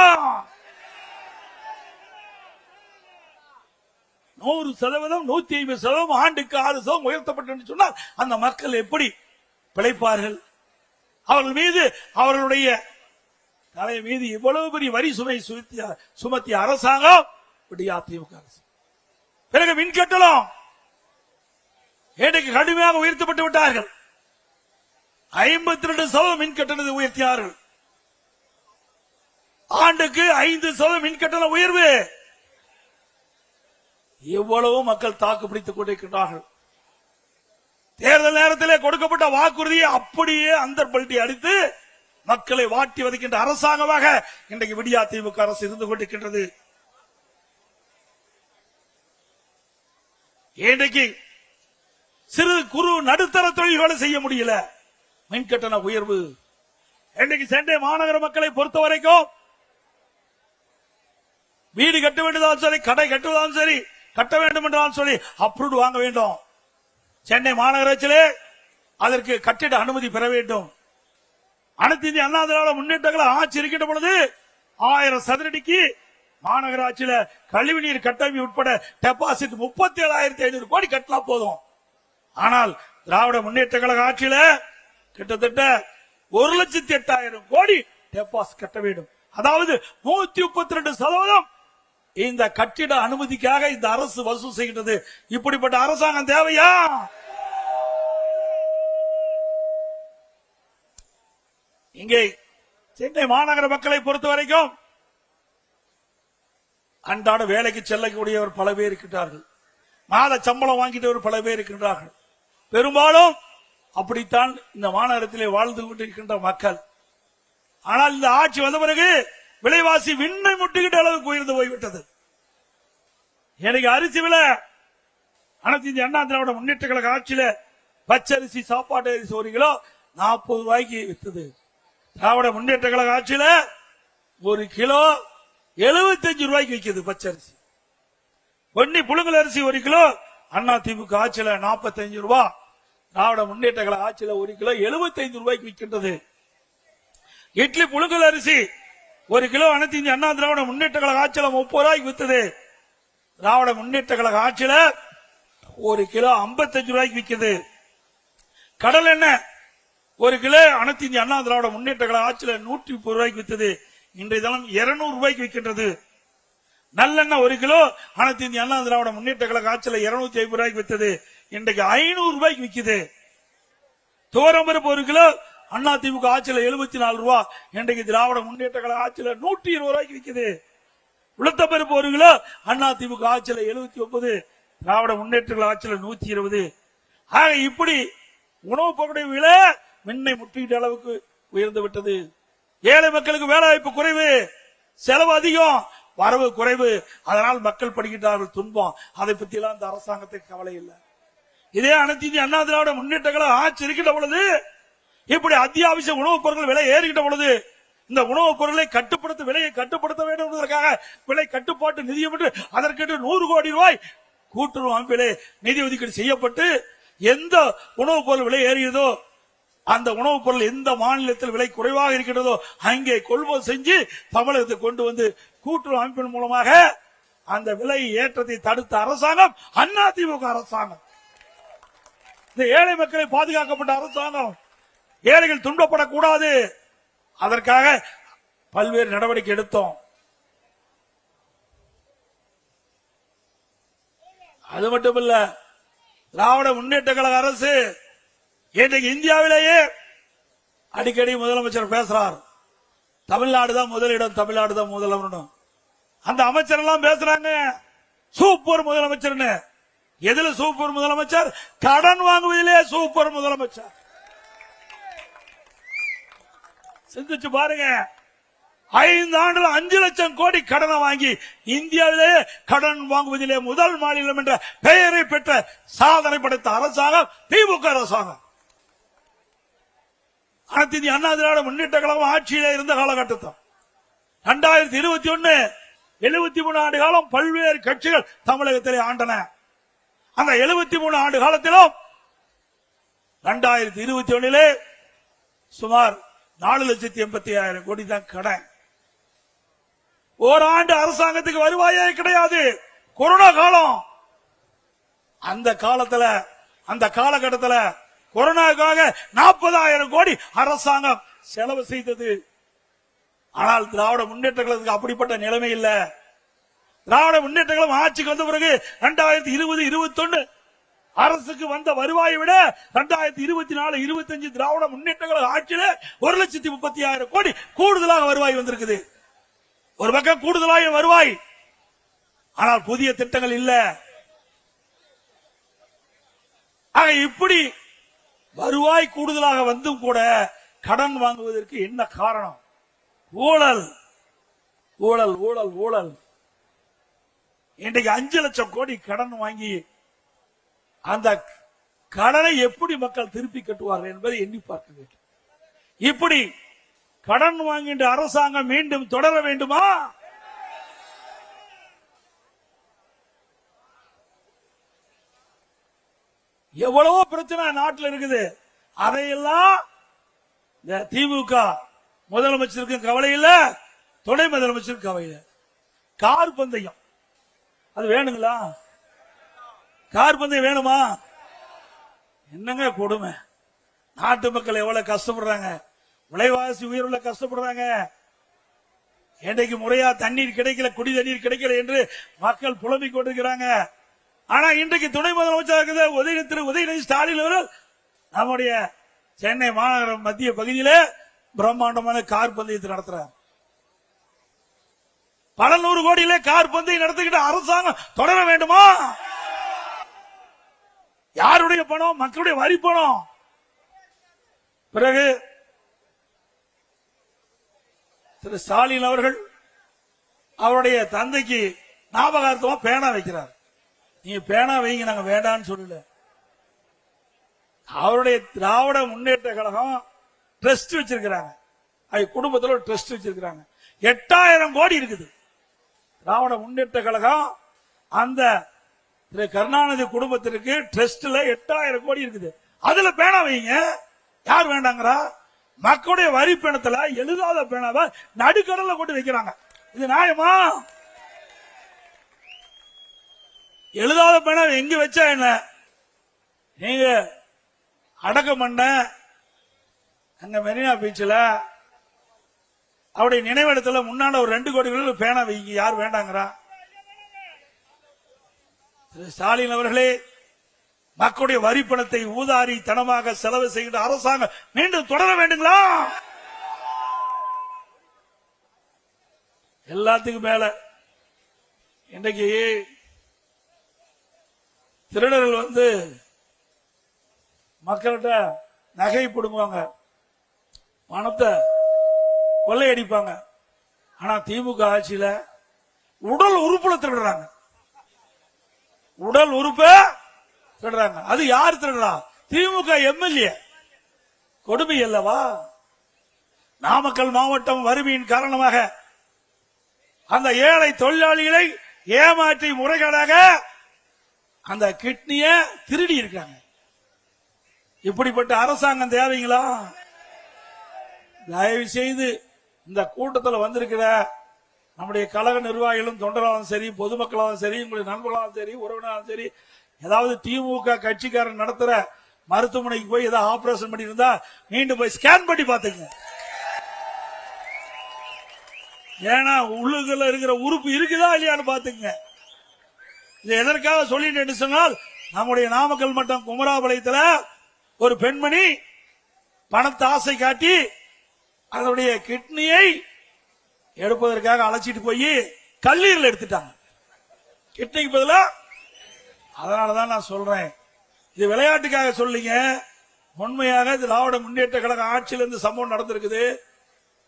100%, 150%, ஆண்டுக்கு 6% உயர்த்தப்பட்டு சொன்னால் அந்த மக்கள் எப்படி பிழைப்பார்கள்? அவர்கள் மீது, அவர்களுடைய தலை மீது இவ்வளவு பெரிய வரி சுமை சுமத்திய அரசாங்கம் அதிமுக அரசு. பிறகு மின்கட்டணம் இன்றைக்கு கடுமையாக உயர்த்தப்பட்டு விட்டார்கள். 52% மின்கட்டணத்தை உயர்த்தினார்கள். ஆண்டுக்கு 5% மின்கட்டண உயர்வு. எவ்வளவு மக்கள் தாக்கு பிடித்துக் கொண்டிருக்கிறார்கள். தேர்தல் நேரத்திலே கொடுக்கப்பட்ட வாக்குறுதியை அப்படியே அந்தர்பல்ட்டி அடித்து மக்களை வாட்டி வதைக்கின்ற அரசாங்கமாக இன்றைக்கு அதிமுக அரசு இருந்து கொண்டிருக்கின்றது. இன்றைக்கு சிறு குறு நடுத்தர தொழில்களை செய்ய முடியல. மின்கட்டண உயர்வு. இன்றைக்கு சென்னை மாநகர மக்களை பொறுத்த வரைக்கும் வீடு கட்ட வேண்டியதாலும் சரி, கடை கட்டுவதாலும் சரி, கட்ட வேண்டும் என்றாலும் சொல்லி அப்ரூவ் வாங்க வேண்டும். சென்னை மாநகராட்சியிலே அதற்கு கட்டிட அனுமதி பெற வேண்டும். அனைத்து இந்திய அண்ணா திராவிட முன்னேற்ற கழக ஆட்சி இருக்கின்ற பொழுது 1000 சதுரடிக்கு மாநகராட்சியில கழிவுநீர் கட்டமைப்பு உட்பட டெபாசிட் 37,500 கோடி கட்டலாம் போதும். ஆனால் திராவிட முன்னேற்ற கழக ஆட்சியில கிட்டத்தட்ட 1,08,000 கோடி டெபாசிட் கட்ட வேண்டும். அதாவது 132% இந்த கட்டிட அனுமதிக்காக இந்த அரசு வசூல் செய்கின்றது. இப்படிப்பட்ட அரசாங்கம் தேவையா? இங்கே சென்னை மாநகர மக்களை பொறுத்த வரைக்கும் அன்றாட வேலைக்கு செல்லக்கூடியவர் பல பேர் இருக்கின்றார்கள். மாத சம்பளம் வாங்கிட்டவர் பல பேர் இருக்கின்றார்கள். பெரும்பாலும் அப்படித்தான் இந்த மாநகரத்திலே வாழ்ந்து கொண்டிருக்கின்ற மக்கள். ஆனால் இந்த ஆட்சி வந்த பிறகு விலைவாசி விண்ணை முட்டுகின்ற அளவுக்கு உயர்ந்து போய்விட்டது. எனக்கு அரிசி விலை அனைத்து இந்திய அண்ணா திராவிட முன்னேற்ற கழக ஆட்சியில பச்சரிசி, சாப்பாட்டு அரிசி 1 கிலோ 40 ரூபாய்க்கு வித்தது. திராவிட முன்னேற்ற கழக ஆட்சியில 1 கிலோ 75 ரூபாய்க்கு விற்கிறது பச்சரிசி. பொன்னி புழுங்கல் அரிசி 1 கிலோ அதிமுக ஆட்சியில 45 ரூபாய். திராவிட முன்னேற்ற கழக ஆட்சியில 1 கிலோ 75 ரூபாய்க்கு விற்கின்றது. இட்லி புழுங்கல் அரிசி 1 கிலோ அனைத்து இந்திய அண்ணா திராவிட முன்னேற்ற கழக ஆட்சியில 30 ரூபாய்க்கு வித்தது. திராவிட முன்னேற்ற கழக ஆட்சியில 1 கிலோ 55 ரூபாய்க்கு விற்கிறது. கடல் எண்ணெய் 1 கிலோ அனைத்து இந்திய அண்ணா திராவிட முன்னேற்ற கழக ஆட்சியில 130 ரூபாய்க்கு வித்தது. இன்றைய தினம் 200 ரூபாய்க்கு விற்கின்றது. நல்லெண்ணெய் 1 கிலோ அனைத்து இந்திய அண்ணா திராவிட முன்னேற்ற கழக ஆட்சியில 250 ரூபாய்க்கு வித்தது. இன்றைக்கு 500 ரூபாய்க்கு விற்குது. துவரம்பருப்பு 1 கிலோ அதிமுக ஆட்சியில 74 ரூபாய். இன்றைக்கு திராவிட முன்னேற்ற கழக ஆட்சியில 120 ரூபாய்க்கு விற்குது. உளுத்தம்பருப்பு 1 கிலோ அதிமுக ஆட்சியில 79, திராவிட முன்னேற்ற கழக ஆட்சியில 120. ஆக இப்படி உணவு பொருளுடைய விலை மின்னை முற்றிட்ட அளவுக்கு உயர்ந்து விட்டது. ஏழை மக்களுக்கு வேலை வாய்ப்பு குறைவு, செலவு அதிகம், வரவு குறைவு. அதனால் மக்கள் படுகின்றார்கள் துன்பம். அதை பத்தி எல்லாம் இந்த அரசாங்கத்துக்கு கவலை இல்லை. இதே அனைத்து இந்திய அண்ணா திராவிட முன்னேற்ற கழக ஆட்சி இருக்கின்ற பொழுது இப்படி அத்தியாவசிய உணவுப் பொருட்கள் விலை ஏறிக்கிட்ட பொழுது இந்த உணவுப் பொருளை விலையை கட்டுப்படுத்த வேண்டும் என்பதற்காக விலை கட்டுப்பாட்டு நிதியம் என்று அதற்கென்று 100 கோடி ரூபாய் கூட்டுறவு அமைப்பிலே நிதி ஒதுக்கீடு செய்யப்பட்டு எந்த உணவுப் பொருள் விலை ஏறியதோ அந்த உணவுப் பொருள் எந்த மாநிலத்தில் விலை குறைவாக இருக்கிறதோ அங்கே கொள்முதல் செஞ்சு தமிழகத்தை கொண்டு வந்து கூட்டுறவு அமைப்பின் மூலமாக அந்த விலை ஏற்றத்தை தடுத்த அரசாங்கம் அதிமுக அரசாங்கம். இந்த ஏழை மக்களை பாதுகாக்கப்பட்ட அரசாங்கம். ஏழைகள் துன்பப்படக்கூடாது, அதற்காக பல்வேறு நடவடிக்கை எடுத்தோம். அது மட்டுமல்ல, திராவிட முன்னேற்ற கழக அரசு இன்றைக்கு இந்தியாவிலேயே அடிக்கடி முதலமைச்சர் பேசுறார், தமிழ்நாடு தான் முதலிடம், தமிழ்நாடு தான் முதலிடம். அந்த அமைச்சர் எல்லாம் பேசுறாங்க சூப்பர் முதலமைச்சர். எதுல சூப்பர் முதலமைச்சர்? கடன் வாங்குவதிலே சூப்பர் முதலமைச்சர். சிந்திச்சு பாருங்க, 5 ஆண்டுல 5 லட்சம் கோடி கடனை வாங்கி இந்தியாவிலேயே கடன் வாங்குவதிலே முதல் மாநிலம் என்ற பெயரை பெற்ற சாதனை படைத்த அரசாங்கம் திமுக அரசாங்கம். அனைத்து இந்திய அண்ணா திராவிட முன்னேற்ற கழகம் ஆட்சியிலே இருந்த காலகட்டத்தில் 2021 73 ஆண்டு காலம் பல்வேறு கட்சிகள் தமிழகத்திலே ஆண்டன. அந்த 73 ஆண்டு காலத்திலும் 2021 சுமார் 4,80,000 கோடி தான் கடன். ஓராண்டு அரசாங்கத்துக்கு வருவாயே கிடையாது. கொரோனா காலம். அந்த காலகட்டத்தில் கொரோனாவுக்காக 40,000 கோடி அரசாங்கம் செலவு செய்தது. ஆனால் திராவிட முன்னேற்ற கழகத்துக்கு அப்படிப்பட்ட நிலைமை இல்ல. திராவிட முன்னேற்ற கழகம் ஆட்சிக்கு வந்த பிறகு 2020-21 அரசுக்கு வந்த வருவாயை விட 2024-25 திராவிட முன்னேற்ற கழக ஆட்சியில 1,30,000 கோடி கூடுதலாக வருவாய் வந்திருக்குது. ஒரு பக்கம் கூடுதலாக வருவாய், ஆனால் புதிய திட்டங்கள் இல்ல. ஆக இப்படி வருவாய் கூடுதலாக வந்தும் கூட கடன் வாங்குவதற்கு என்ன காரணம்? ஊழல், ஊழல், ஊழல், ஊழல். இன்றைக்கு 5 லட்சம் கோடி கடன் வாங்கி அந்த கடனை எப்படி மக்கள் திருப்பி கட்டுவார்கள் என்பதை எண்ணி பார்க்க வேண்டும். இப்படி கடன் வாங்கின்ற அரசாங்கம் மீண்டும் தொடர வேண்டுமா? எவ்வளவோ பிரச்சனை நாட்டில் இருக்குது. அதையெல்லாம் இந்த திமுக முதலமைச்சருக்கு கவலை இல்ல, துணை முதலமைச்சருக்கு கவலை இல்ல. கார் பந்தயம் அது வேணுங்களா? கார் பந்தயம் வேணுமா? என்னங்க கொடுமை. நாட்டு மக்கள் எவ்வளவு கஷ்டப்படுறாங்க, விலைவாசி உயர்வுல கஷ்டப்படுறாங்க. இன்றைக்கு முறையா தண்ணீர் கிடைக்கல, குடி தண்ணீர் கிடைக்கல என்று மக்கள் புலம்பிக் கொண்டிருக்கிறாங்க. ஆனா இன்றைக்கு துணை முதலமைச்சர் திரு உதயநிதி ஸ்டாலின் அவர்கள் நம்முடைய சென்னை மாநகர மத்திய பகுதியில பிரம்மாண்டமான கார் பந்தயத்தை நடத்துறார். பல 100 கோடியிலே கார் பந்தயம் நடத்திக்கிட்ட அரசாங்கம் தொடர வேண்டுமா? யாருடைய பணம்? மக்களுடைய வரி பணம். பிறகு திரு ஸ்டாலின் அவர்கள் அவருடைய தந்தைக்கு ஞாபகார்த்தமா பேனா வைக்கிறார். நீங்க பேனா வைங்க, நாங்க வேண்டான்னு சொல்லல. அவருடைய திராவிட முன்னேற்ற கழகம் ட்ரஸ்ட் வச்சிருக்கிறாங்க. குடும்பத்தில் ஒரு ட்ரஸ்ட் வச்சிருக்கிறாங்க. 8,000 கோடி இருக்குது. திராவிட முன்னேற்ற கழகம் அந்த திரு கருணாநிதி குடும்பத்திற்கு ட்ரஸ்ட்ல 8,000 கோடி இருக்குது. அதுல பேனா வைங்க. யார் வேண்டாங்கிறா? மக்களுடைய வரி பணத்துல எழுதாத பேனாவை நடுக்கடல கொண்டு வைக்கிறாங்க. இது நியாயமா? எழுதாத பேனா எங்க வச்சா என்ன? நீங்க அடக்கம் பண்ண அங்க மெரினா பீச்சில் அவருடைய நினைவிடத்துல முன்னாடி ஒரு 2 கோடி பேனா வைங்க. யார் வேண்டாங்கிறா? திரு ஸ்டாலின் அவர்களே, மக்களுடைய வரி பணத்தை ஊதாரி தனமாக செலவு செய்கின்ற அரசாங்கம் மீண்டும் தொடர வேண்டுங்களா? எல்லாத்துக்கும் மேல இன்றைக்கு திருடர்கள் மக்கள்கிட்ட நகை பிடுங்குவாங்க, பணத்தை கொள்ளையடிப்பாங்க. ஆனா திமுக ஆட்சியில உடல் உறுப்புல திருடுறாங்க. உடல் உறுப்ப திருடுறாங்க. அது யார் திருடுறா? திமுக எம்எல்ஏ. கொடுமை அல்லவா? நாமக்கல் மாவட்டம் வறுமையின் காரணமாக அந்த ஏழை தொழிலாளிகளை ஏமாற்றி முறைகேடாக அந்த கிட்னிய திருடி இருக்காங்க. இப்படிப்பட்ட அரசாங்கம் தேவைங்களா? தயவு செய்து இந்த கூட்டத்தில் வந்திருக்கிற நம்முடைய கழக நிர்வாகிகளும் தொண்டராலும் சரி, பொதுமக்களாலும் சரி, உங்களுடைய நண்பர்களாலும் சரி, உறவினராலும் சரி, ஏதாவது திமுக கட்சிக்காரன் நடத்துற மருத்துவமனைக்கு போய் ஏதாவது ஆபரேஷன் பண்ணி இருந்தா மீண்டும் போய் ஸ்கேன் பண்ணி பாத்துங்க. ஏன்னா உள்ளுக்குள்ள இருக்கிற உறுப்பு இருக்குதா இல்லையான்னு பாத்துங்க. இது எதற்காக சொல்லிட்டு சொன்னால், நம்முடைய நாமக்கல் மட்டம் குமராபாளையத்தில் ஒரு பெண்மணி பணத்தை ஆசை காட்டி அதனுடைய கிட்னியை எடுப்பதற்காக அழைச்சிட்டு போய் கல்லீரல் எடுத்துட்டாங்க, கிட்னிக்கு பதிலா. அதனாலதான் நான் சொல்றேன், இது விளையாட்டுக்காக சொல்லிங்க. உண்மையாக திராவிட முன்னேற்ற கழக ஆட்சியில் இருந்து சம்பவம் நடந்திருக்குது.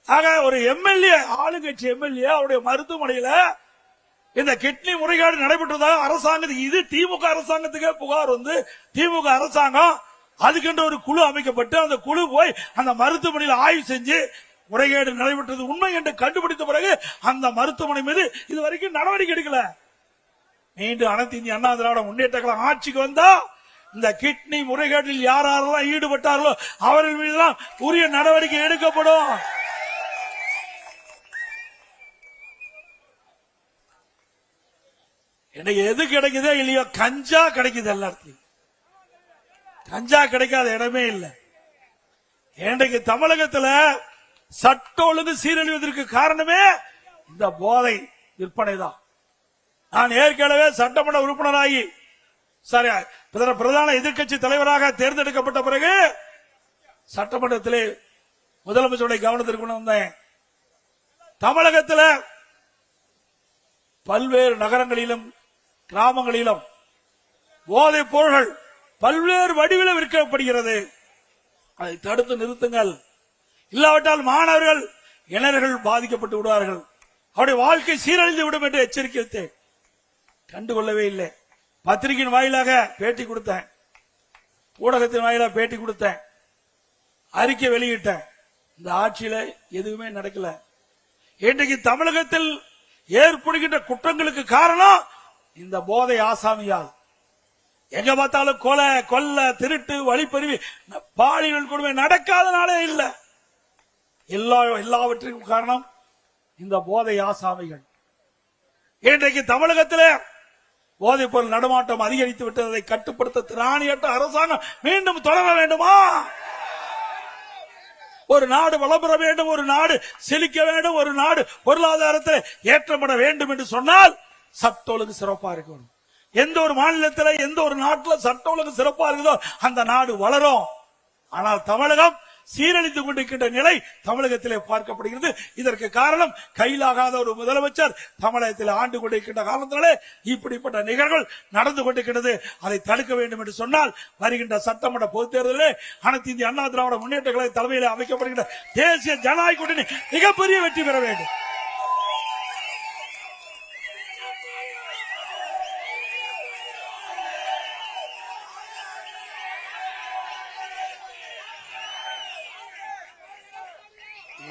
ஆக ஒரு எம்எல்ஏ, ஆளுங்கட்சி எம்எல்ஏ, அவருடைய மருத்துவமனையில இந்த கிட்னி முறைகேடு நடைபெற்றதாக அரசாங்கத்துக்கு, இது திமுக அரசாங்கத்துக்கே புகார் வந்து திமுக அரசாங்கம் அதுக்கென்று ஒரு குழு அமைக்கப்பட்டு அந்த குழு போய் அந்த மருத்துவமனையில் ஆய்வு செஞ்சு முறைகேடு நடைபெற்றது உண்மை என்று கண்டுபிடித்த பிறகு அந்த மருத்துவமனை மீது இதுவரைக்கும் நடவடிக்கை எடுக்கல. மீண்டும் அனைத்து இந்திய அண்ணா திராவிட முன்னேற்ற கழகம் ஆட்சிக்கு வந்தா இந்த கிட்னி முறைகேட்டில் யாரெல்லாம் ஈடுபட்டார்களோ அவர்கள் மீதுதான் உரிய நடவடிக்கை எடுக்கப்படும். எனக்கு எது கிடைக்குதோ இல்லையோ, கஞ்சா கிடைக்குது எல்லாத்தையும். கஞ்சா கிடைக்காத இடமே இல்லை. இன்றைக்கு தமிழகத்தில் சட்ட ஒழுங்கு சீரழிவதற்கு காரணமே இந்த போதை விற்பனை தான். நான் ஏற்கனவே சட்டமன்ற உறுப்பினராகி பிரதான எதிர்க்கட்சி தலைவராக தேர்ந்தெடுக்கப்பட்ட பிறகு சட்டமன்றத்திலே முதலமைச்சருடைய கவனத்திற்கு கொண்டு வந்தேன். தமிழகத்தில் பல்வேறு நகரங்களிலும் கிராமங்களிலும் போதைப் பொருள்கள் பல்வேறு வடிவில் விற்கப்படுகிறது. அதை தடுத்து நிறுத்துங்கள், இல்லாவிட்டால் மாணவர்கள் இளைஞர்கள் பாதிக்கப்பட்டு விடுவார்கள், அவருடைய வாழ்க்கை சீரழிந்து விடும் என்று எச்சரிக்கைத்தேன். கண்டுகொள்ளவே இல்லை. பத்திரிகையின் வாயிலாக பேட்டி கொடுத்தேன், ஊடகத்தின் வாயிலாக பேட்டி கொடுத்தேன், அறிக்கை வெளியிட்டேன். இந்த ஆட்சியில எதுவுமே நடக்கல. இன்றைக்கு தமிழகத்தில் ஏற்படுகின்ற குற்றங்களுக்கு காரணம் இந்த போதை ஆசாமியால். எங்க பார்த்தாலும் கொலை, கொல்ல, திருட்டு, வழிப்பறிவு, பாலியல் கொடுமை நடக்காதனாலே இல்ல. எல்லாவற்றிற்கும் காரணம் இந்த போதை ஆசாமிகள். இன்றைக்கு தமிழகத்தில் போதைப் பொருள் நடமாட்டம் அதிகரித்து விட்டதை கட்டுப்படுத்த திராணியற்ற அரசாங்கம் மீண்டும் தொடர வேண்டுமா? ஒரு நாடு வளம் பெற வேண்டும், ஒரு நாடு செழிக்க வேண்டும், ஒரு நாடு பொருளாதாரத்தில் ஏற்றப்பட வேண்டும் என்று சொன்னால் சட்ட ஒழுங்கு சிறப்பா இருக்கணும். எந்த ஒரு மாநிலத்தில், எந்த ஒரு நாட்டில் சட்ட ஒழுங்கு சிறப்பா இருக்குதோ அந்த நாடு வளரும். ஆனால் தமிழகம் சீரழித்துக் கொண்டிருக்கின்ற நிலை தமிழகத்திலே பார்க்கப்படுகிறது. இதற்கு காரணம் கையிலாகாத ஒரு முதலமைச்சர் தமிழகத்தில் ஆண்டு கொண்டிருக்கின்ற காரணத்தினாலே இப்படிப்பட்ட நிகழ்வுகள் நடந்து கொண்டிருக்கிறது. அதை தடுக்க வேண்டும் என்று சொன்னால் வருகின்ற சட்டமன்ற பொதுத் தேர்தலில் அனைத்து இந்திய அண்ணா திராவிட முன்னேற்ற கழக தலைமையில் அமைக்கப்படுகின்ற தேசிய ஜனநாயக கூட்டணி மிகப்பெரிய வெற்றி பெற வேண்டும்.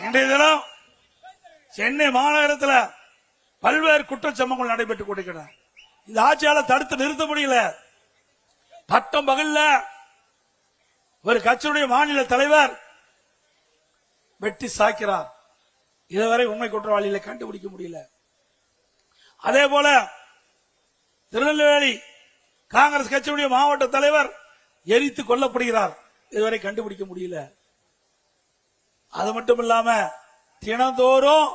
இன்றைய தினம் சென்னை மாநகரத்தில் பல்வேறு குற்றச்சம்பவங்கள் நடைபெற்றுக் கொண்டிருக்கின்றன. இந்த ஆட்சியாளர் தடுத்து நிறுத்த முடியல. பட்டம் பகல்ல ஒரு கட்சியுடைய மாநில தலைவர் வெட்டி சாய்க்கிறார். இதுவரை உண்மை குற்றவாளிகளை கண்டுபிடிக்க முடியல. அதே போல திருநெல்வேலி காங்கிரஸ் கட்சியுடைய மாவட்ட தலைவர் எரித்து கொல்லப்படுகிறார். இதுவரை கண்டுபிடிக்க முடியல. அது மட்டும் இல்லாம தினந்தோறும்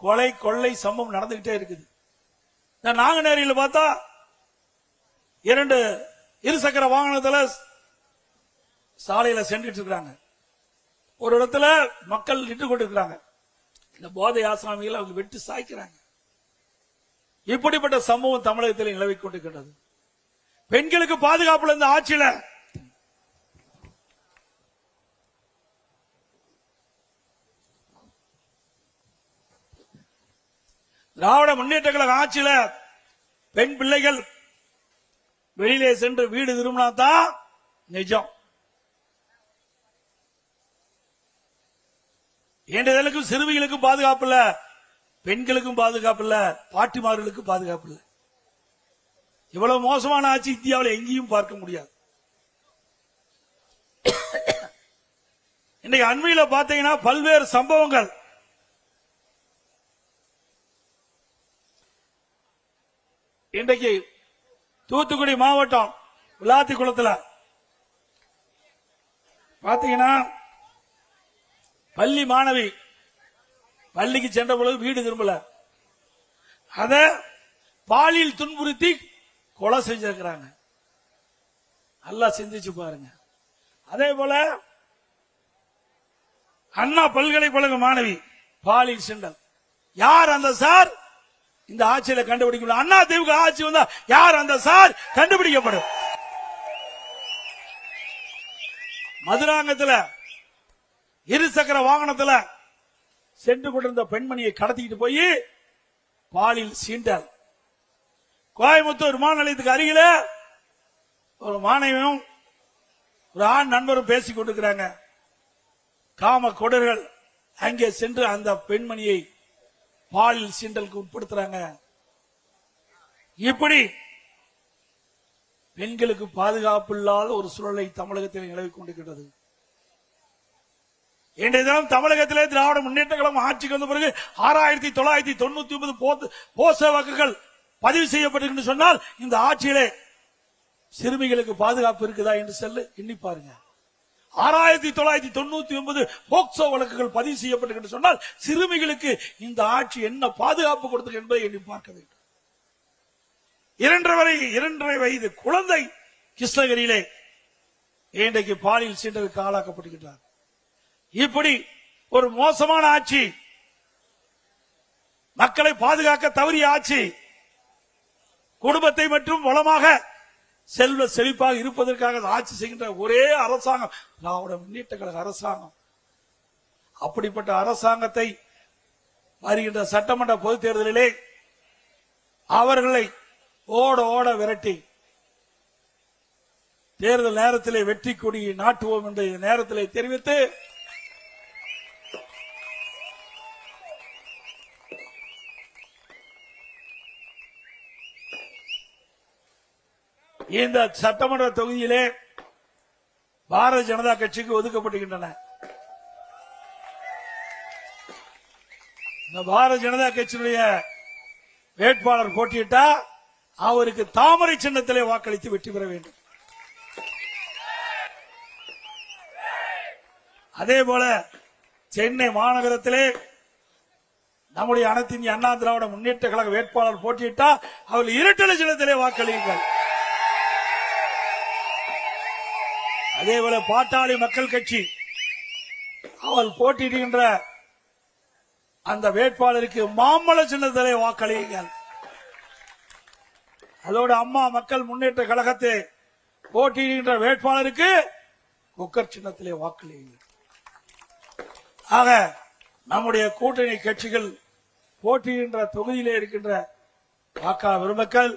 கொலை கொள்ளை சம்பவம் நடந்துகிட்டே இருக்குது. நாங்குநேரியில் பார்த்தா 2 இருசக்கர வாகனத்துல சாலையில சென்றுட்டு இருக்கிறாங்க. ஒரு இடத்துல மக்கள் நின்று கொண்டிருக்கிறாங்க. இந்த போதை ஆசாமிகள் அவங்க வெட்டி சாய்க்கிறாங்க. இப்படிப்பட்ட சம்பவம் தமிழகத்தில் நிலவிக் கொண்டிருக்கிறது. பெண்களுக்கு பாதுகாப்புல இந்த ஆட்சியில திராவிட முன்னேற்ற கழக ஆட்சியில பெண் பிள்ளைகள் வெளியிலே சென்று வீடு திரும்பினா தான் நிஜம். ஏண்டதலுக்கும் சிறுமிகளுக்கும் பாதுகாப்பு இல்ல, பெண்களுக்கும் பாதுகாப்பு இல்ல, பாட்டிமார்களுக்கும் பாதுகாப்பு இல்ல. இவ்வளவு மோசமான ஆட்சி இந்தியாவில் எங்கேயும் பார்க்க முடியாது. இன்னைக்கு அண்மையில பாத்தீங்கன்னா பல்வேறு சம்பவங்கள். இன்றைக்கு தூத்துக்குடி மாவட்டம் விளாத்திக்குளத்துல பாத்தீங்கன்னா பள்ளி மாணவி பள்ளிக்கு சென்ற பொழுது வீடு திரும்பல, அத பாலியல் துன்புறுத்தி கொலை செஞ்சிருக்கிறாங்க. நல்லா சிந்திச்சு பாருங்க. அதே போல அண்ணா பல்கலைக்கழக மாணவி பாலியல் சீண்டல். யார் அந்த சார்? இந்த ஆட்சியில கண்டுபிடிக்கணும். அண்ணா திமுக ஆட்சி வந்தா யார் அந்த சார் கண்டுபிடிக்கப்படும். மதுராங்கத்தில் இருசக்கர வாகனத்துல சென்று கொண்டிருந்த பெண்மணியை கடத்திட்டு போய் பாலியல் சீண்டல். கோயம்புத்தூர் விமான நிலையத்துக்கு அருகில ஒரு மாணவியும் ஒரு ஆண் நண்பரும் பேசிக் கொண்டிருக்கிறாங்க. காம கொடர்கள் அங்கே சென்று அந்த பெண்மணியை பாலியல் சீண்டலுக்கு உட்படுத்துறாங்க. இப்படி பெண்களுக்கு பாதுகாப்பு இல்லாத ஒரு சூழலை தமிழகத்தில் நிலவிக் கொண்டிருக்கிறது. இன்றைய தினம் தமிழகத்திலே திராவிட முன்னேற்ற கழகம் ஆட்சிக்கு வந்த பிறகு 6999 போச வழக்குகள் பதிவு செய்யப்பட்டிருக்கு சொன்னால் இந்த ஆட்சியிலே சிறுமிகளுக்கு பாதுகாப்பு இருக்குதா என்று சொல்லி எண்ணி பாருங்க. 6999 போக்சோ வழக்குகள் பதிவு செய்யப்பட்டிருக்கு சொன்னால் சிறுமிகளுக்கு இந்த ஆட்சி என்ன பாதுகாப்பு கொடுத்தது என்பதை எண்ணி பார்க்க வேண்டும். 2.5 வயது குழந்தை கிருஷ்ணகிரியிலே இன்றைக்கு பாலியல் சீண்டலுக்கு ஆளாக்கப்படுகிறார். இப்படி ஒரு மோசமான ஆட்சி, மக்களை பாதுகாக்க தவறிய ஆட்சி, குடும்பத்தை மற்றும் வளமாக செல்வ செழிப்பாக இருப்பதற்காக ஆட்சி செய்கின்ற ஒரே அரசாங்கம் திராவிட முன்னேற்ற கழக அரசாங்கம். அப்படிப்பட்ட அரசாங்கத்தை வருகின்ற சட்டமன்ற பொதுத் தேர்தலிலே அவர்களை ஓட ஓட விரட்டி தேர்தல் நேரத்திலே வெற்றி கொடியை நாட்டுவோம் என்ற நேரத்திலே தெரிவித்து இந்த சட்டமன்ற தொகுதியிலே பாரதிய ஜனதா கட்சிக்கு ஒதுக்கப்படுகின்றன. இந்த பாரதிய ஜனதா கட்சியினுடைய வேட்பாளர் போட்டியிட்டா அவருக்கு தாமரை சின்னத்திலே வாக்களித்து வெற்றி பெற வேண்டும். அதே போல சென்னை மாநகரத்திலே நம்முடைய அனைத்து இந்திய அண்ணா திராவிட முன்னேற்ற கழக வேட்பாளர் போட்டியிட்டா அவர் இரட்டை சின்னத்திலே வாக்களியுங்கள். அதே போல பாட்டாளி மக்கள் கட்சி அவள் போட்டியிடுகின்ற அந்த வேட்பாளருக்கு மாம்பழ சின்னத்திலே வாக்களியுங்கள். அதோடு அம்மா மக்கள் முன்னேற்ற கழகத்தை போட்டியிடுகின்ற வேட்பாளருக்கு குக்கர் சின்னத்திலே வாக்களியுங்கள். ஆக நம்முடைய கூட்டணி கட்சிகள் போட்டியிடுகின்ற தொகுதியிலே இருக்கின்ற வாக்காளர் பெருமக்கள்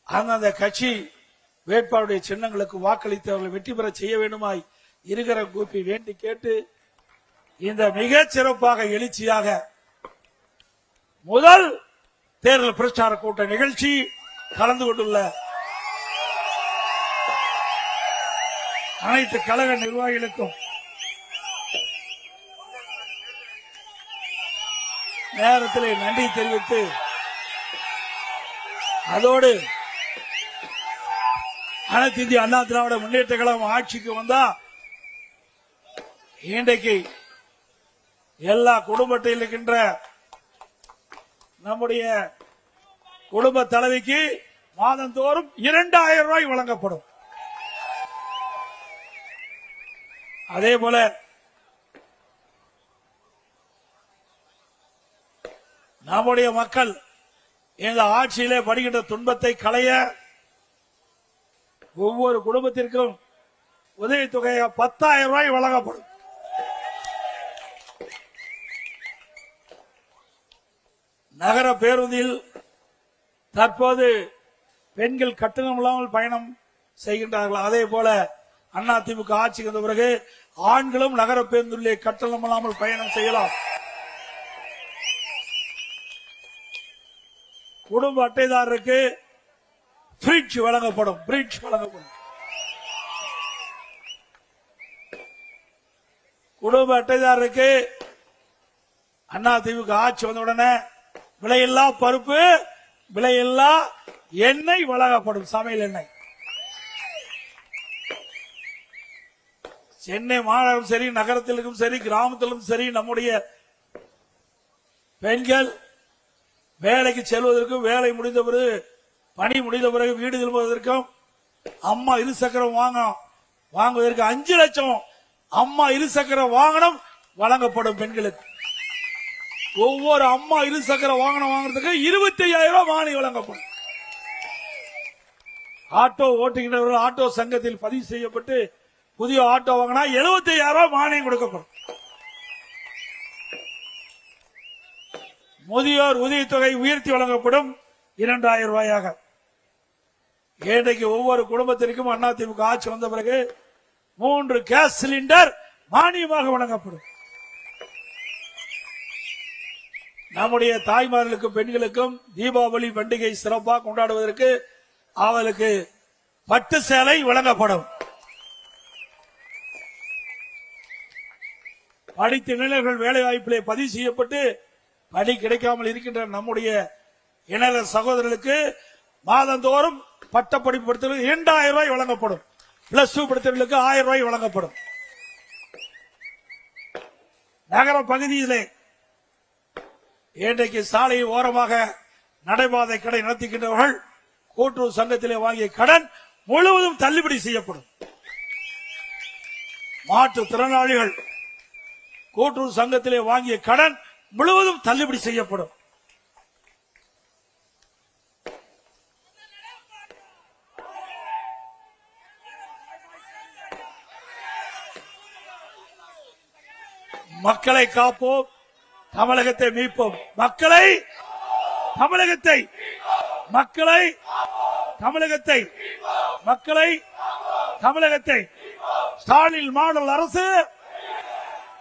அந்த கட்சி வேட்பாளருடைய சின்னங்களுக்கு வாக்களித்து அவர்களை வெற்றி பெற செய்ய வேண்டுமாய் இருக்கிற கூப்பி வேண்டி கேட்டு இந்த மிகச் சிறப்பாக எழுச்சியாக முதல் தேர்தல் பிரச்சார கூட்ட நிகழ்ச்சி கலந்து கொண்டுள்ள அனைத்து கழக நிர்வாகிகளுக்கும் நேரத்திலே நன்றி தெரிவித்து அதோடு அனைத்து இந்திய அண்ணா திராவிட முன்னேற்ற கழகம் ஆட்சிக்கு வந்தா இன்றைக்கு எல்லா குடும்பத்தில் இருக்கின்ற நம்முடைய குடும்ப தலைவிக்கு மாதந்தோறும் 2000 ரூபாய் வழங்கப்படும். அதே போல நம்முடைய மக்கள் இந்த ஆட்சியிலே படுகின்ற துன்பத்தை களைய ஒவ்வொரு குடும்பத்திற்கும் உதவித்தொகை 10,000 ரூபாய் வழங்கப்படும். நகர பேருந்தில் தற்போது பெண்கள் கட்டணம் இல்லாமல் பயணம் செய்கின்றார்கள். அதே போல அதிமுக ஆட்சிக்கு வந்த பிறகு ஆண்களும் நகர பேருந்துள்ளே கட்டணம் இல்லாமல் பயணம் செய்யலாம். குடும்ப அட்டைதாரருக்கு பிரிட்ஜ் வழங்கப்படும். குடும்ப அட்டைதாரருக்கு அதிமுக ஆட்சி வந்த உடனே விலையில்லா பருப்பு, விலையில்லா எண்ணெய் வழங்கப்படும். சமையல் எண்ணெய். சென்னை மாநகரம் சரி, நகரத்திலும் சரி, கிராமத்திலும் சரி, நம்முடைய பெண்கள் வேலைக்கு செல்வதற்கும், வேலை முடிந்த பிறகு பணி முடிந்த பிறகு வீடு திரும்புவதற்கும் அம்மா இருசக்கரம் வாங்குவதற்கு 5 லட்சம் அம்மா இருசக்கர வாகனம் வழங்கப்படும் பெண்களுக்கு. ஒவ்வொரு அம்மா இருசக்கர வாகனம் வாங்குறதுக்கு 25,000 ரூபாய் மானியம் வழங்கப்படும். ஆட்டோ ஓட்டுகின்றவர்கள் ஆட்டோ சங்கத்தில் பதிவு செய்யப்பட்டு புதிய ஆட்டோ வாங்கினா 75,000 ரூபாய் மானியம் கொடுக்கப்படும். முதியோர் உதவித்தொகை உயர்த்தி வழங்கப்படும் 2,000 ரூபாயாக. இன்றைக்கு ஒவ்வொரு குடும்பத்திற்கும் அதிமுக ஆட்சி வந்த பிறகு 3 கேஸ் சிலிண்டர் மானியமாக வழங்கப்படும். நம்முடைய தாய்மார்களுக்கும் பெண்களுக்கும் தீபாவளி பண்டிகை சிறப்பாக கொண்டாடுவதற்கு அவளுக்கு பட்டு சேலை வழங்கப்படும். படித்த இளைஞர்கள் வேலை வாய்ப்பிலே பதிவு செய்யப்பட்டு பணி கிடைக்காமல் இருக்கின்ற நம்முடைய இளைஞர் சகோதரர்களுக்கு மாதந்தோறும் பட்டப்படிப்பு படித்தவர்களுக்கு 2,000 ரூபாய் வழங்கப்படும். பிளஸ் 2 படித்தவர்களுக்கு 1,000 ரூபாய் வழங்கப்படும். நகர பகுதியிலே இன்றைக்கு சாலை ஓரமாக நடைபாதை கடை நடத்துகின்றவர்கள் கூட்டுறவு சங்கத்திலே வாங்கிய கடன் முழுவதும் தள்ளுபடி செய்யப்படும். மாற்றுத்திறனாளிகள் கூட்டுறவு சங்கத்திலே வாங்கிய கடன் முழுவதும் தள்ளுபடி செய்யப்படும். மக்களை காப்போம், தமிழகத்தை மீட்போம். தமிழகத்தை ஸ்டாலின் மாடல் அரசு,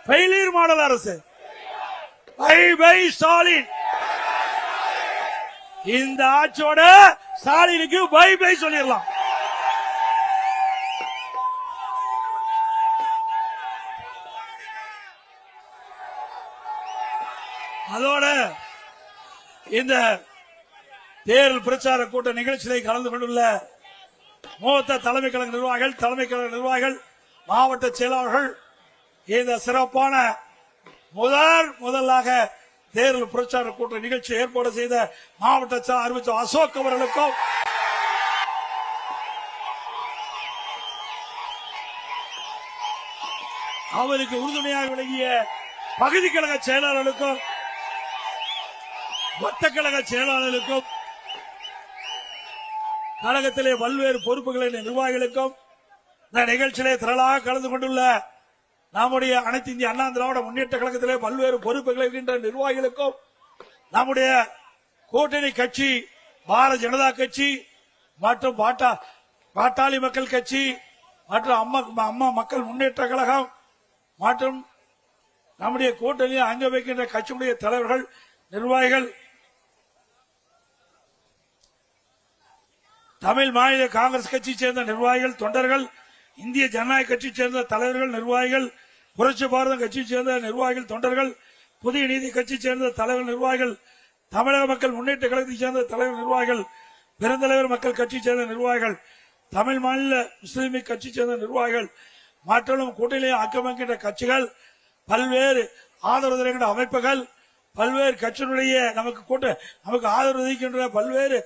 ஃபெயிலியர் மாடல் அரசு. Bye bye Stalin. இந்த ஆட்சியோட ஸ்டாலினுக்கு பை பை சொல்லிடலாம். அதோட இந்த தேர்தல் பிரச்சார கூட்ட நிகழ்ச்சியில் கலந்து கொண்டுள்ள மூத்த தலைமை கழக நிர்வாகிகள், மாவட்ட செயலாளர்கள், இந்த சிறப்பான முதலாக தேர்தல் பிரச்சார கூட்ட நிகழ்ச்சி ஏற்பாடு செய்த மாவட்ட அறிவிச்ச அசோக் அவர்களுக்கும், அவருக்கு உறுதுணையாக விளங்கிய பகுதி கழக செயலாளர்களுக்கும், வட்டக்கழக செயலாளர்களுக்கும், கழகத்திலே பல்வேறு பொறுப்புகளின் நிர்வாகிகளுக்கும், இந்த நிகழ்ச்சியிலே திரளாக கலந்து கொண்டுள்ள நம்முடைய அனைத்து இந்திய அண்ணா திராவிட முன்னேற்ற கழகத்திலே பல்வேறு பொறுப்புகள் இருக்கின்ற நிர்வாகிகளுக்கும், நம்முடைய கூட்டணி கட்சி பாரதிய ஜனதா கட்சி மற்றும் பாட்டாளி மக்கள் கட்சி மற்றும் அம்மா மக்கள் முன்னேற்ற கழகம் மற்றும் நம்முடைய கூட்டணியில் அங்க வைக்கின்ற கட்சியுடைய தலைவர்கள், நிர்வாகிகள், தமிழ் மாநில காங்கிரஸ் கட்சியை சேர்ந்த நிர்வாகிகள், தொண்டர்கள், இந்திய ஜனநாயக கட்சியை சேர்ந்த தலைவர்கள், நிர்வாகிகள், புரட்சி பாரதம் கட்சியை சேர்ந்த நிர்வாகிகள், தொண்டர்கள், புதிய நீதி கட்சியை சேர்ந்த தலைவர் நிர்வாகிகள், தமிழக மக்கள் முன்னேற்ற கழகத்தை சேர்ந்த தலைவர் நிர்வாகிகள், பெருந்தலைவர் மக்கள் கட்சியை சேர்ந்த நிர்வாகிகள், தமிழ் மாநில முஸ்லீம் கட்சியை சேர்ந்த நிர்வாகிகள் மற்றும் கூட்டணியை ஆக்கிரமிக்கின்ற கட்சிகள், பல்வேறு ஆதரவு தருகின்ற அமைப்புகள், பல்வேறு கட்சியினுடைய நமக்கு ஆதரவு அளிக்கின்ற பல்வேறு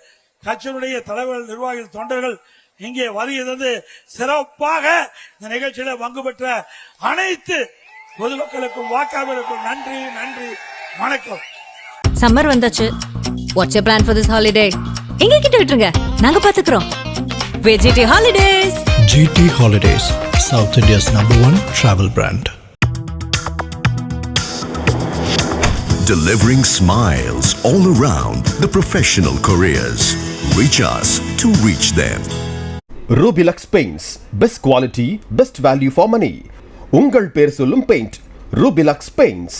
கட்சியினுடைய தலைவர்கள், நிர்வாகிகள், தொண்டர்கள் இங்கே வருகிறது. சிறப்பாக இந்த நிகழ்ச்சியில் பங்கு பெற்ற அனைத்து பொதுமக்களுக்கும் வாக்காளர்களுக்கும் நன்றி, வணக்கம். சம்மர் வந்தாச்சு. What's your plan for this holiday? எங்க கிட்ட விட்டுருங்க, நாங்க பாத்துக்கிறோம். VGT Holidays. GT Holidays, South India's #1 travel brand. Delivering smiles all around the professional careers. Reach us to reach them. Rubilux paints best quality best value for money. உங்கள் பேர் சொல்லும் paint Rubilux paints.